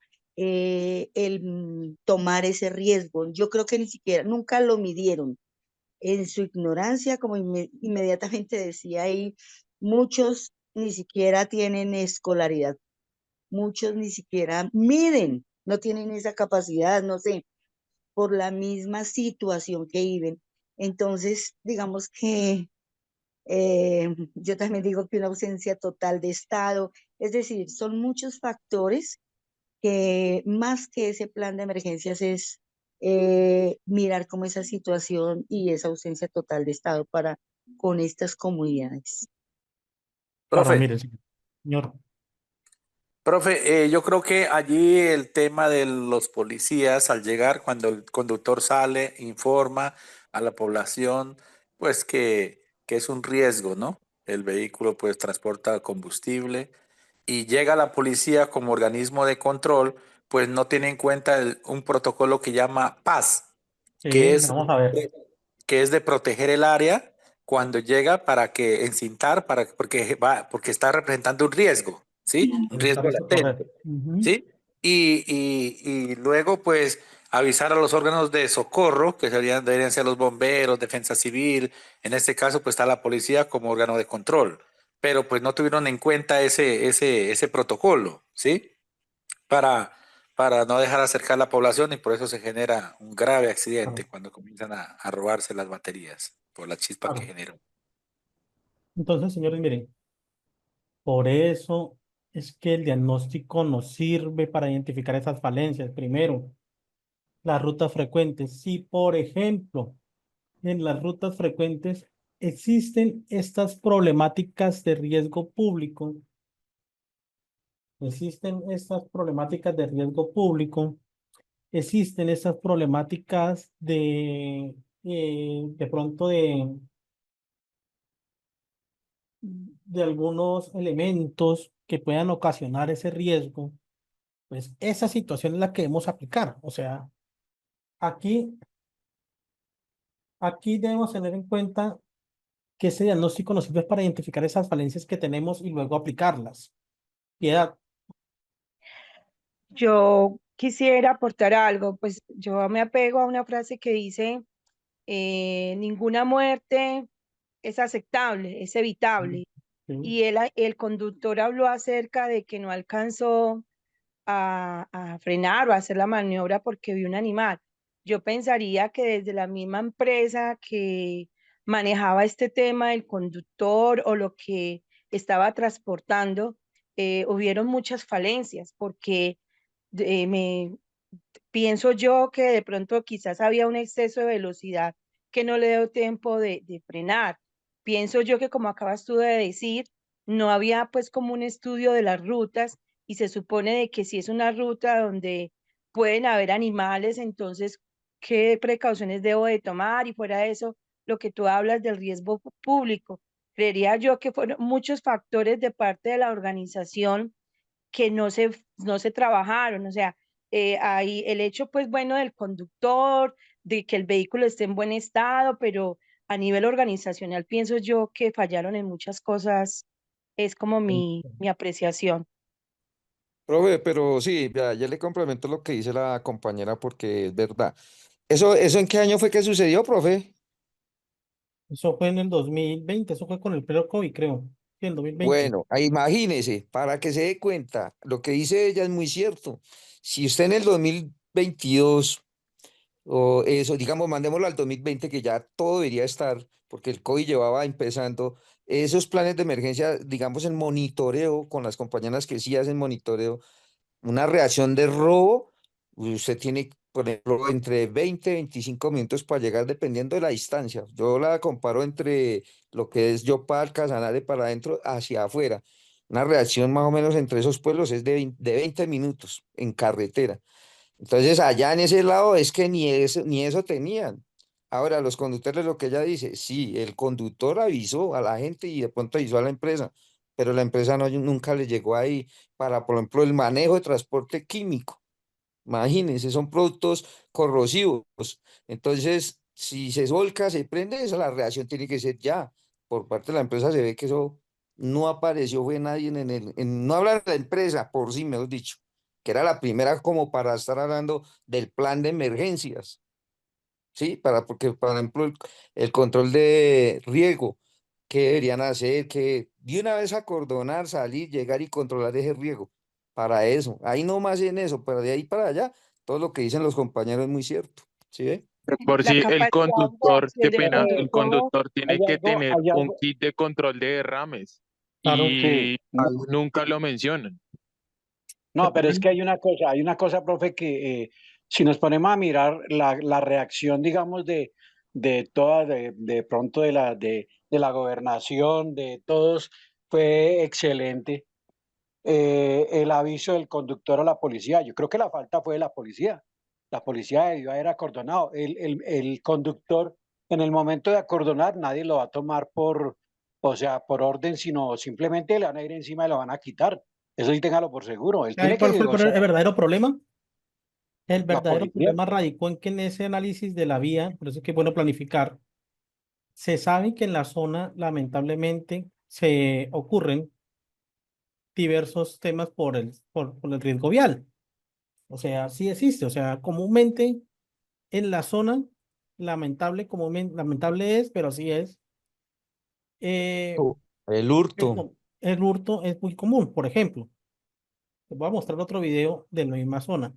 Speaker 8: tomar ese riesgo. Yo creo que ni siquiera, nunca lo midieron. En su ignorancia, como inmediatamente decía ahí, muchos ni siquiera tienen escolaridad, muchos ni siquiera miden, no tienen esa capacidad, no sé, por la misma situación que viven. Entonces, digamos que yo también digo que una ausencia total de Estado, es decir, son muchos factores que más que ese plan de emergencias es mirar cómo esa situación y esa ausencia total de Estado para con estas comunidades.
Speaker 1: Claro,
Speaker 13: Profe,
Speaker 1: mire, señor.
Speaker 13: profe, yo creo que allí el tema de los policías al llegar, cuando el conductor sale, informa a la población, pues que es un riesgo, ¿no? El vehículo pues transporta combustible y llega la policía como organismo de control, pues no tiene en cuenta un protocolo que llama PAS, que
Speaker 1: Sí,
Speaker 13: es,
Speaker 1: vamos a ver.
Speaker 13: que es de proteger el área cuando llega para que encintar, porque está representando un riesgo, ¿sí? Un
Speaker 1: Evitar
Speaker 13: riesgo
Speaker 1: y socorrer.
Speaker 13: latente, ¿sí? Y luego, pues, avisar a los órganos de socorro, que deberían ser los bomberos, defensa civil, en este caso, pues está la policía como órgano de control, pero pues no tuvieron en cuenta ese protocolo, ¿sí? Para, para no dejar acercar la población y por eso se genera un grave accidente
Speaker 1: Claro,
Speaker 13: cuando comienzan a robarse las baterías por la chispa que
Speaker 1: claro.
Speaker 13: generó.
Speaker 1: Entonces, señores, miren, por eso es que el diagnóstico nos sirve para identificar esas falencias. Primero, las rutas frecuentes. Si, por ejemplo, en las rutas frecuentes existen estas problemáticas de riesgo público, existen estas problemáticas de riesgo público, existen estas problemáticas de pronto de algunos elementos que puedan ocasionar ese riesgo, pues esa situación es la que debemos aplicar. O sea, aquí, aquí debemos tener en cuenta que ese diagnóstico nos sirve para identificar esas falencias que tenemos y luego aplicarlas. Piedad.
Speaker 4: Yo quisiera aportar algo, pues yo me apego a una frase que dice, ninguna muerte es aceptable, es evitable.
Speaker 1: Sí,
Speaker 4: Y el conductor habló acerca de que no alcanzó a frenar o a hacer la maniobra porque vio un animal. Yo pensaría que desde la misma empresa que manejaba este tema, el conductor o lo que estaba transportando, hubieron muchas falencias porque me pienso yo que de pronto quizás había un exceso de velocidad que no le dio tiempo de frenar. Pienso yo que como acabas tú de decir, no había pues como un estudio de las rutas y se supone de que si es una ruta donde pueden haber animales, entonces, ¿qué precauciones debo de tomar? Y fuera de eso, lo que tú hablas del riesgo público. Creería yo que fueron muchos factores de parte de la organización que no se trabajaron, o sea, hay el hecho, pues bueno, del conductor, de que el vehículo esté en buen estado, pero a nivel organizacional pienso yo que fallaron en muchas cosas, es como mi apreciación.
Speaker 2: Profe, pero sí, ya le complemento lo que dice la compañera porque es verdad. ¿Eso en qué año fue que sucedió, profe?
Speaker 1: eso fue en el 2020, eso fue con el pleno COVID, creo. Sí, en 2020.
Speaker 2: Bueno, ahí imagínese, para que se dé cuenta, lo que dice ella es muy cierto. Si usted en el 2022, o eso, digamos, mandémoslo al 2020, que ya todo debería estar, porque el COVID llevaba empezando, esos planes de emergencia, digamos, en monitoreo, con las compañeras que sí hacen monitoreo, una reacción de robo, usted tiene, por ejemplo, entre 20 y 25 minutos para llegar dependiendo de la distancia. Yo la comparo entre lo que es Yopal, Casanare para adentro hacia afuera. Una reacción más o menos entre esos pueblos es de 20 minutos en carretera. Entonces, allá en ese lado es que ni eso tenían. Ahora, los conductores, lo que ella dice, sí, el conductor avisó a la gente y de pronto avisó a la empresa, pero la empresa nunca le llegó ahí para, por ejemplo, el manejo de transporte químico. Imagínense, son productos corrosivos. Entonces, si se volca, se prende, esa la reacción tiene que ser ya. Por parte de la empresa se ve que eso no apareció, fue nadie no hablar de la empresa, por sí, mejor dicho, que era la primera como para estar hablando del plan de emergencias, ¿sí? Porque, por ejemplo, el control de riego, ¿qué deberían hacer? Que de una vez acordonar, salir, llegar y controlar ese riego. Para eso, ahí nomás en eso, pero de ahí para allá, todo lo que dicen los compañeros es muy cierto, ¿sí ve?
Speaker 14: Por
Speaker 4: La
Speaker 14: si el
Speaker 4: capacidad de
Speaker 14: conductor, qué
Speaker 4: reacción del
Speaker 14: pena, el
Speaker 4: conductor.
Speaker 14: conductor tiene que tener
Speaker 3: hay
Speaker 14: un
Speaker 3: algo,
Speaker 14: kit de control de derrames
Speaker 1: Claro.
Speaker 3: sí.
Speaker 14: y ahí nunca lo mencionan.
Speaker 3: No, pero es que hay una cosa, profe, que si nos ponemos a mirar la reacción, digamos, de toda, de pronto de la gobernación, de todos, fue excelente. El aviso del conductor a la policía, yo creo que la falta fue de la policía. La policía debió haber acordonado. El conductor, en el momento de acordonar, nadie lo va a tomar o sea, por orden, sino simplemente le van a ir encima y lo van a quitar. Eso sí, téngalo por seguro. Él
Speaker 1: ¿Sabe
Speaker 3: tiene
Speaker 1: cuál
Speaker 3: que,
Speaker 1: fue
Speaker 3: o sea,
Speaker 1: el verdadero problema? El
Speaker 3: la
Speaker 1: verdadero
Speaker 3: policía.
Speaker 1: problema radicó en que en ese análisis de la vía, por eso es que es bueno planificar, se sabe que en la zona lamentablemente se ocurren diversos temas por el riesgo vial. O sea, sí existe. O sea, comúnmente en la zona, lamentable es, pero sí es, eh,
Speaker 2: El hurto.
Speaker 1: el hurto es muy común. Por ejemplo, les voy a mostrar otro video de la misma zona.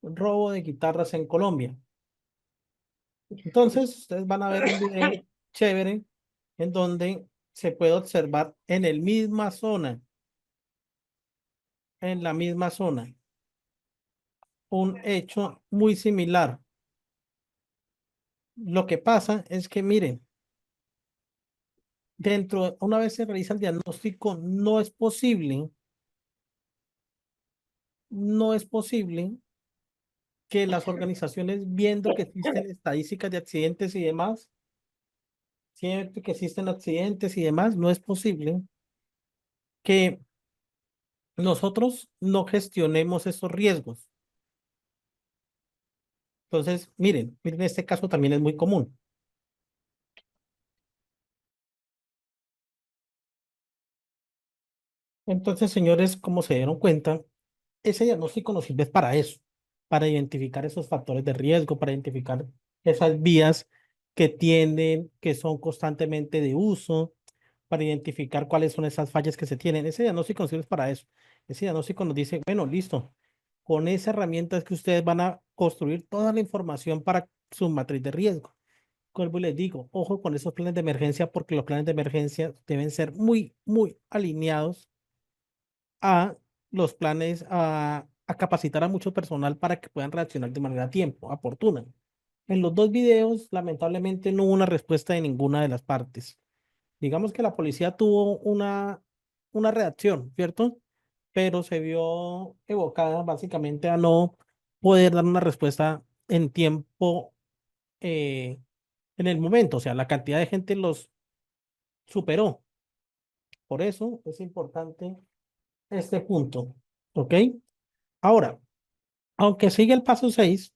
Speaker 1: Robo de guitarras en Colombia. Entonces, ustedes van a ver un video chévere en donde se puede observar en la misma zona, un hecho muy similar. Lo que pasa es que, miren, una vez se realiza el diagnóstico, no es posible que las organizaciones, viendo que existen estadísticas de accidentes y demás, siempre que existen accidentes y demás, no es posible que nosotros no gestionemos esos riesgos. Entonces, miren, este caso también es muy común. Entonces, señores, como se dieron cuenta, ese diagnóstico nos sirve para eso, para identificar esos factores de riesgo, para identificar esas vías que son constantemente de uso, para identificar cuáles son esas fallas que se tienen. Ese diagnóstico nos sirve para eso. Ese diagnóstico nos dice, bueno, listo, con esa herramienta es que ustedes van a construir toda la información para su matriz de riesgo. Vuelvo y les digo, ojo con esos planes de emergencia, porque los planes de emergencia deben ser muy, muy alineados a los planes, a capacitar a mucho personal para que puedan reaccionar de manera a tiempo, oportuna. En los dos videos, lamentablemente, no hubo una respuesta de ninguna de las partes. Digamos que la policía tuvo una reacción, ¿cierto? Pero se vio evocada básicamente a no poder dar una respuesta en tiempo, en el momento. O sea, la cantidad de gente los superó. Por eso es importante este punto, ¿ok? Ahora, aunque sigue el paso 6,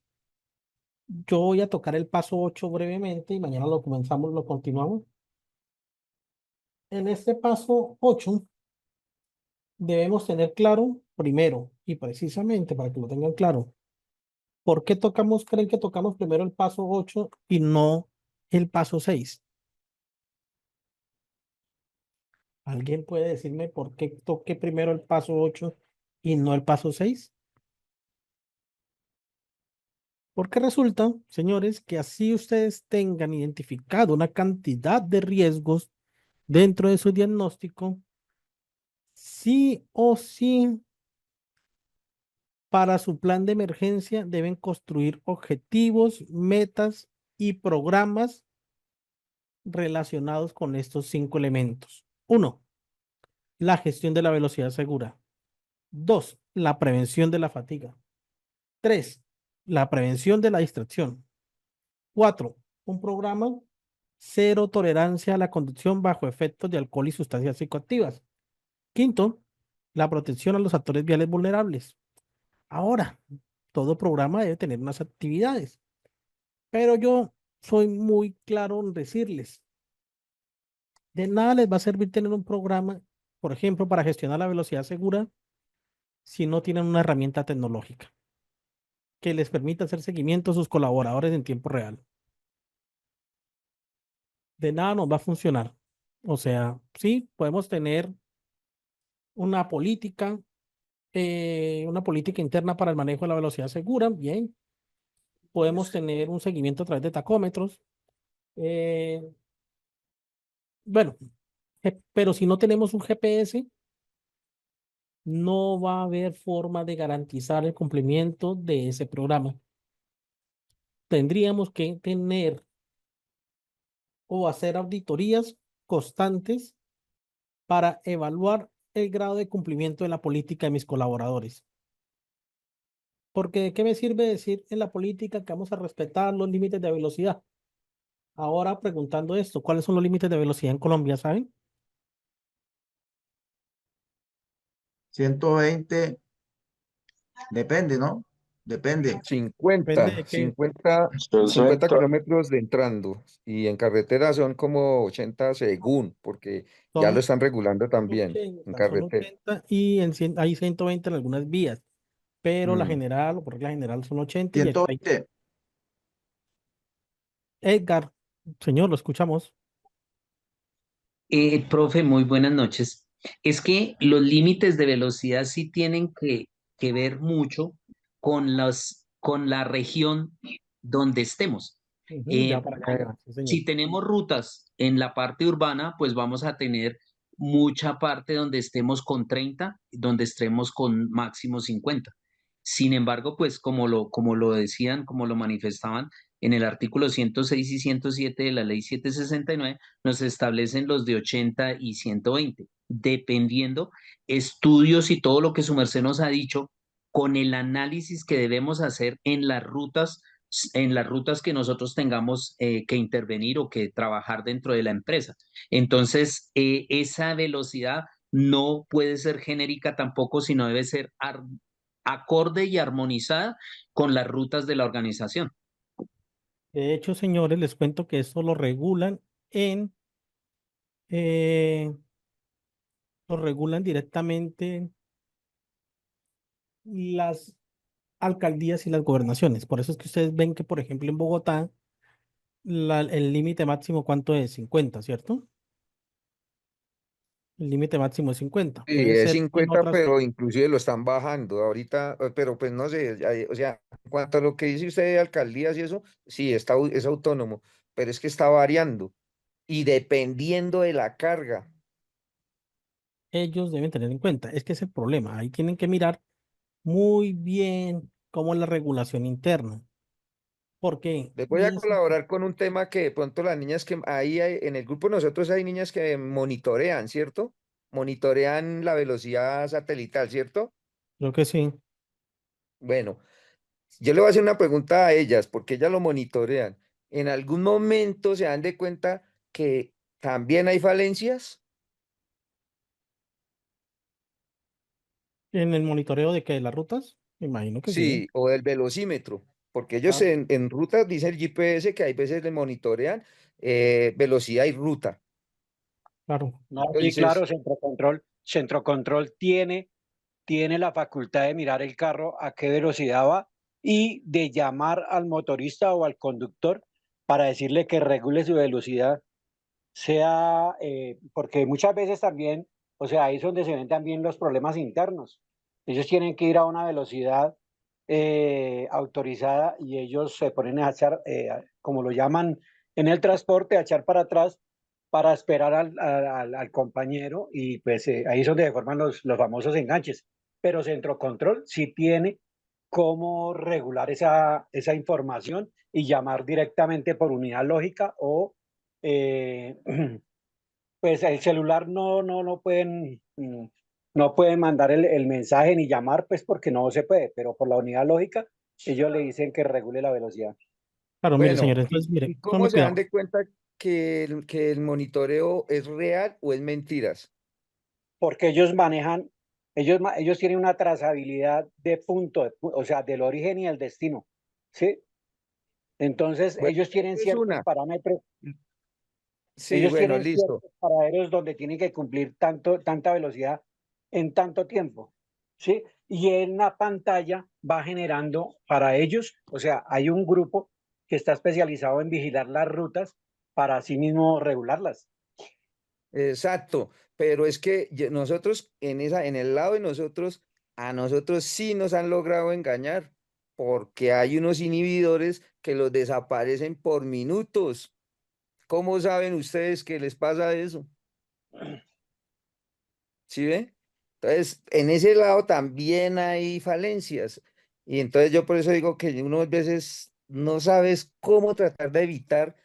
Speaker 1: yo voy a tocar el paso 8 brevemente y mañana lo continuamos. En este paso 8 debemos tener claro, primero, y precisamente para que lo tengan claro, ¿por qué creen que tocamos primero el paso 8 y no el paso 6? ¿Alguien puede decirme por qué toqué primero el paso 8 y no el paso 6? Porque resulta, señores, que así ustedes tengan identificado una cantidad de riesgos dentro de su diagnóstico, sí o sí, para su plan de emergencia deben construir objetivos, metas y programas relacionados con estos 5 elementos. 1, la gestión de la velocidad segura. 2, la prevención de la fatiga. 3, la prevención de la distracción. 4, un programa cero tolerancia a la conducción bajo efectos de alcohol y sustancias psicoactivas. 5, la protección a los actores viales vulnerables. Ahora, todo programa debe tener unas actividades, pero yo soy muy claro en decirles, de nada les va a servir tener un programa, por ejemplo, para gestionar la velocidad segura, si no tienen una herramienta tecnológica que les permita hacer seguimiento a sus colaboradores en tiempo real. De nada nos va a funcionar. O sea, sí, podemos tener una política interna para el manejo de la velocidad segura, bien. Podemos tener un seguimiento a través de tacómetros. eh, bueno, pero si no tenemos un GPS, no va a haber forma de garantizar el cumplimiento de ese programa. Tendríamos que tener o hacer auditorías constantes para evaluar el grado de cumplimiento de la política de mis colaboradores. Porque ¿de qué me sirve decir en la política que vamos a respetar los límites de velocidad? Ahora preguntando esto, ¿cuáles son los límites de velocidad en Colombia, saben?
Speaker 7: 120, depende, ¿no? Depende.
Speaker 1: Depende de
Speaker 2: 50,
Speaker 1: qué.
Speaker 2: 50
Speaker 10: 60.
Speaker 2: kilómetros de entrando y en carretera son como 80 según, porque ya lo
Speaker 1: Son
Speaker 2: están regulando también en
Speaker 1: son
Speaker 2: carretera.
Speaker 1: 80 y hay 120 en algunas vías, pero la
Speaker 2: Mm.
Speaker 1: general, o por regla general, son 80 y hay.
Speaker 7: 120.
Speaker 1: Edgar, señor, lo escuchamos.
Speaker 15: Profe, muy buenas noches. Es que los límites de velocidad sí tienen que ver mucho con la región donde estemos.
Speaker 1: Ujú, ya
Speaker 15: Eh,
Speaker 1: para acá, sí, señor.
Speaker 15: si tenemos rutas en la parte urbana, pues vamos a tener mucha parte donde estemos con 30, donde estemos con máximo 50. Sin embargo, pues como lo decían, como lo manifestaban en el artículo 106 y 107 de la ley 769, nos establecen los de 80 y 120, dependiendo estudios y todo lo que su merced nos ha dicho, con el análisis que debemos hacer en las rutas que nosotros tengamos que intervenir o que trabajar dentro de la empresa. Entonces, esa velocidad no puede ser genérica tampoco, sino debe ser acorde y armonizada con las rutas de la organización.
Speaker 1: De hecho, señores, les cuento que esto eh, lo regulan directamente las alcaldías y las gobernaciones. Por eso es que ustedes ven que, por ejemplo, en Bogotá, el límite máximo, ¿cuánto es? 50, ¿cierto? El límite máximo es 50.
Speaker 2: Sí,
Speaker 1: Puede
Speaker 2: es
Speaker 1: ser en
Speaker 2: 50,
Speaker 1: otras.
Speaker 2: pero inclusive lo están bajando ahorita, pero pues no sé, o sea, en cuanto a lo que dice usted de alcaldías y eso, sí, es autónomo, pero es que está variando y dependiendo de la carga.
Speaker 1: Ellos deben tener en cuenta. Es que es el problema. Ahí tienen que mirar muy bien cómo es la regulación interna. Porque,
Speaker 2: Les voy
Speaker 1: y
Speaker 2: a
Speaker 1: es,
Speaker 2: colaborar con un tema que de pronto las niñas que en el grupo de nosotros hay niñas que monitorean, ¿cierto? Monitorean la velocidad satelital, ¿cierto?
Speaker 1: creo que sí.
Speaker 2: Bueno, yo le voy a hacer una pregunta a ellas, porque ellas lo monitorean. ¿En algún momento se dan de cuenta que también hay falencias?
Speaker 1: En el monitoreo de que de las rutas, me imagino que sí.
Speaker 2: Sí, o del velocímetro, porque ellos
Speaker 1: Claro,
Speaker 2: en rutas dice el GPS que hay veces le monitorean velocidad y ruta.
Speaker 1: claro.
Speaker 3: No, sí, claro,
Speaker 2: Entonces,
Speaker 3: Centro Control tiene la facultad de mirar el carro a qué velocidad va y de llamar al motorista o al conductor para decirle que regule su velocidad, sea, porque muchas veces también, o sea, ahí es donde se ven también los problemas internos. Ellos tienen que ir a una velocidad autorizada y ellos se ponen a echar, como lo llaman en el transporte, a echar para atrás para esperar al compañero y pues ahí es donde se forman los famosos enganches. Pero Centro Control sí tiene cómo regular esa información y llamar directamente por unidad lógica o eh, pues el celular no pueden no pueden mandar el mensaje ni llamar, pues porque no se puede, pero por la unidad lógica, ellos le dicen que regule la velocidad.
Speaker 1: Claro, mire,
Speaker 2: Bueno,
Speaker 1: señores, entonces, mire,
Speaker 2: y cómo
Speaker 1: tome
Speaker 2: se dan
Speaker 1: cuidado.
Speaker 2: de cuenta que el monitoreo es real o es mentiras?
Speaker 3: Porque ellos manejan, ellos tienen una trazabilidad de punto, o sea, del origen y el destino, ¿sí? Entonces,
Speaker 2: Bueno,
Speaker 3: ellos tienen
Speaker 2: es
Speaker 3: ciertos
Speaker 2: una.
Speaker 3: parámetros,
Speaker 2: Sí,
Speaker 3: ellos
Speaker 2: bueno,
Speaker 3: tienen
Speaker 2: listo.
Speaker 3: ciertos parámetros donde tienen que cumplir tanta velocidad en tanto tiempo, ¿sí? Y en la pantalla va generando para ellos, o sea, hay un grupo que está especializado en vigilar las rutas para así mismo regularlas.
Speaker 2: Exacto, pero es que nosotros en el lado de nosotros, a nosotros sí nos han logrado engañar, porque hay unos inhibidores que los desaparecen por minutos. ¿Cómo saben ustedes que les pasa eso? ¿Sí ve? Entonces, en ese lado también hay falencias. Y entonces yo por eso digo que uno a veces no sabes cómo tratar de evitar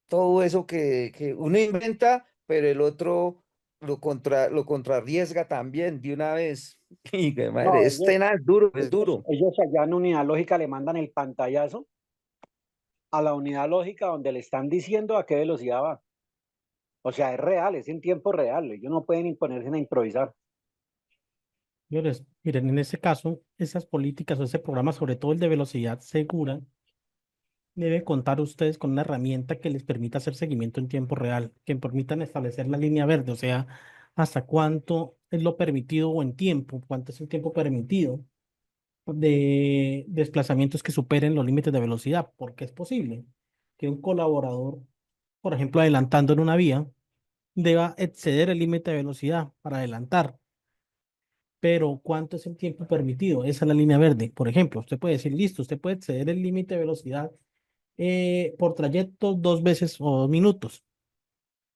Speaker 2: todo eso que uno inventa, pero el otro lo contrarriesga también de una vez. Y que madre,
Speaker 3: No,
Speaker 2: es tenaz, duro, es duro.
Speaker 3: ellos allá en unidad lógica le mandan el pantallazo a la unidad lógica donde le están diciendo a qué velocidad va. O sea, es real, es en tiempo real. Ellos no pueden imponerse a improvisar.
Speaker 1: Señores, miren, en ese caso, esas políticas o ese programa, sobre todo el de velocidad segura, debe contar ustedes con una herramienta que les permita hacer seguimiento en tiempo real, que permitan establecer la línea verde, o sea, hasta cuánto es lo permitido o en tiempo, cuánto es el tiempo permitido de desplazamientos que superen los límites de velocidad, porque es posible que un colaborador, por ejemplo, adelantando en una vía, deba exceder el límite de velocidad para adelantar. Pero ¿cuánto es el tiempo permitido? Esa es la línea verde. Por ejemplo, usted puede decir, listo, usted puede exceder el límite de velocidad por trayecto 2 veces o 2 minutos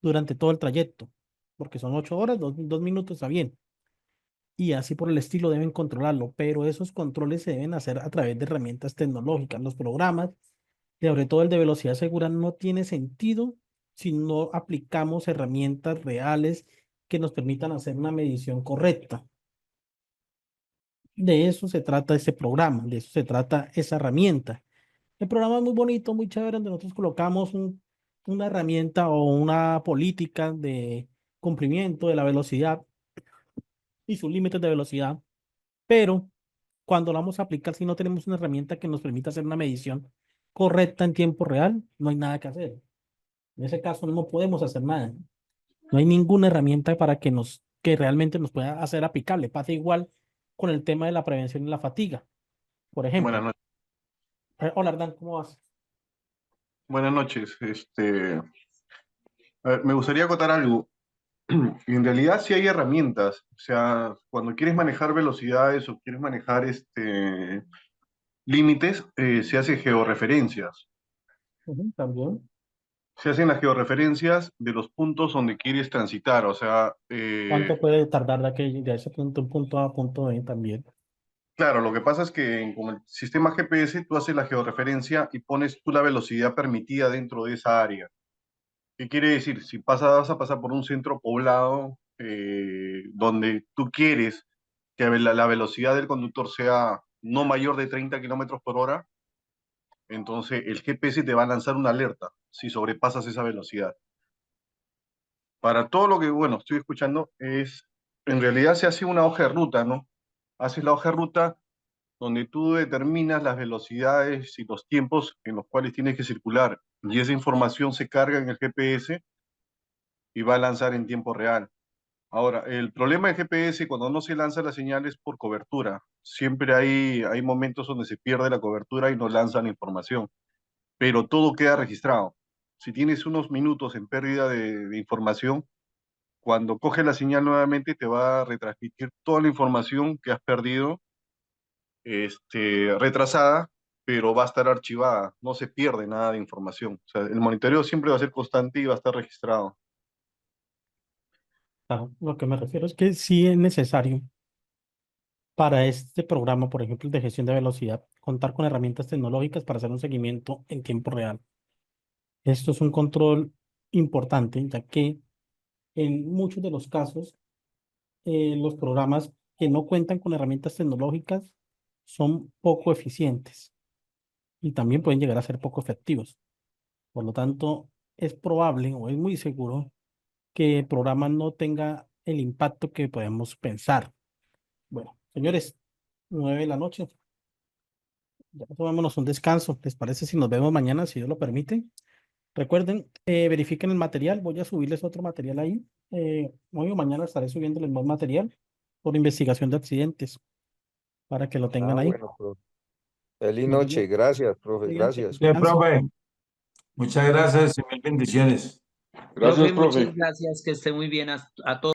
Speaker 1: durante todo el trayecto, porque son 8 horas, 2 minutos, está bien. Y así por el estilo deben controlarlo, pero esos controles se deben hacer a través de herramientas tecnológicas. Los programas, y sobre todo el de velocidad segura, no tiene sentido si no aplicamos herramientas reales que nos permitan hacer una medición correcta. De eso se trata ese programa, de eso se trata esa herramienta. El programa es muy bonito, muy chévere, donde nosotros colocamos una herramienta o una política de cumplimiento de la velocidad y sus límites de velocidad, pero cuando lo vamos a aplicar, si no tenemos una herramienta que nos permita hacer una medición correcta en tiempo real, no hay nada que hacer. En ese caso no podemos hacer nada. No hay ninguna herramienta para que realmente nos pueda hacer aplicable. Pasa igual con el tema de la prevención y la fatiga, por
Speaker 16: Buenas
Speaker 1: ejemplo.
Speaker 16: noches.
Speaker 1: Hola, Ardan, ¿cómo vas?
Speaker 16: Buenas noches. A ver, me gustaría acotar algo. En realidad sí hay herramientas. O sea, cuando quieres manejar velocidades o quieres manejar límites, se hace georreferencias.
Speaker 1: También.
Speaker 16: Se hacen las georreferencias de los puntos donde quieres transitar. O sea,
Speaker 1: ¿Cuánto puede tardar de ese punto, punto A a punto B también?
Speaker 16: claro, lo que pasa es que con el sistema GPS tú haces la georreferencia y pones tú la velocidad permitida dentro de esa área. ¿Qué quiere decir? Si vas a pasar por un centro poblado donde tú quieres que la velocidad del conductor sea no mayor de 30 kilómetros por hora, entonces el GPS te va a lanzar una alerta si sobrepasas esa velocidad. Para todo lo que, bueno, estoy escuchando, en realidad se hace una hoja de ruta, ¿no? Haces la hoja de ruta donde tú determinas las velocidades y los tiempos en los cuales tienes que circular, y esa información se carga en el GPS y va a lanzar en tiempo real. Ahora, el problema del GPS cuando no se lanza la señal es por cobertura. Siempre hay momentos donde se pierde la cobertura y no lanzan información, pero todo queda registrado. Si tienes unos minutos en pérdida de información, cuando coge la señal nuevamente te va a retransmitir toda la información que has perdido, retrasada, pero va a estar archivada, no se pierde nada de información. O sea, el monitoreo siempre va a ser constante y va a estar registrado.
Speaker 1: Claro, lo que me refiero es que sí es necesario para este programa, por ejemplo, el de gestión de velocidad, contar con herramientas tecnológicas para hacer un seguimiento en tiempo real. Esto es un control importante, ya que en muchos de los casos los programas que no cuentan con herramientas tecnológicas son poco eficientes y también pueden llegar a ser poco efectivos. Por lo tanto, es probable o es muy seguro que el programa no tenga el impacto que podemos pensar. Bueno, señores, 9 de la noche. Ya tomémonos un descanso. ¿Les parece si nos vemos mañana, si Dios lo permite? Recuerden, verifiquen el material. Voy a subirles otro material ahí. Hoy o mañana estaré subiéndoles más material por investigación de accidentes para que lo tengan ahí.
Speaker 2: Bueno, profe. Feliz
Speaker 1: Bueno,
Speaker 2: noche. Gracias, profe.
Speaker 1: cuídense,
Speaker 2: Gracias.
Speaker 11: Sí,
Speaker 1: descansen.
Speaker 11: profe. Muchas gracias y mil bendiciones.
Speaker 10: Gracias,
Speaker 15: Profe, muchas
Speaker 10: profe.
Speaker 15: gracias, que esté muy bien a todos.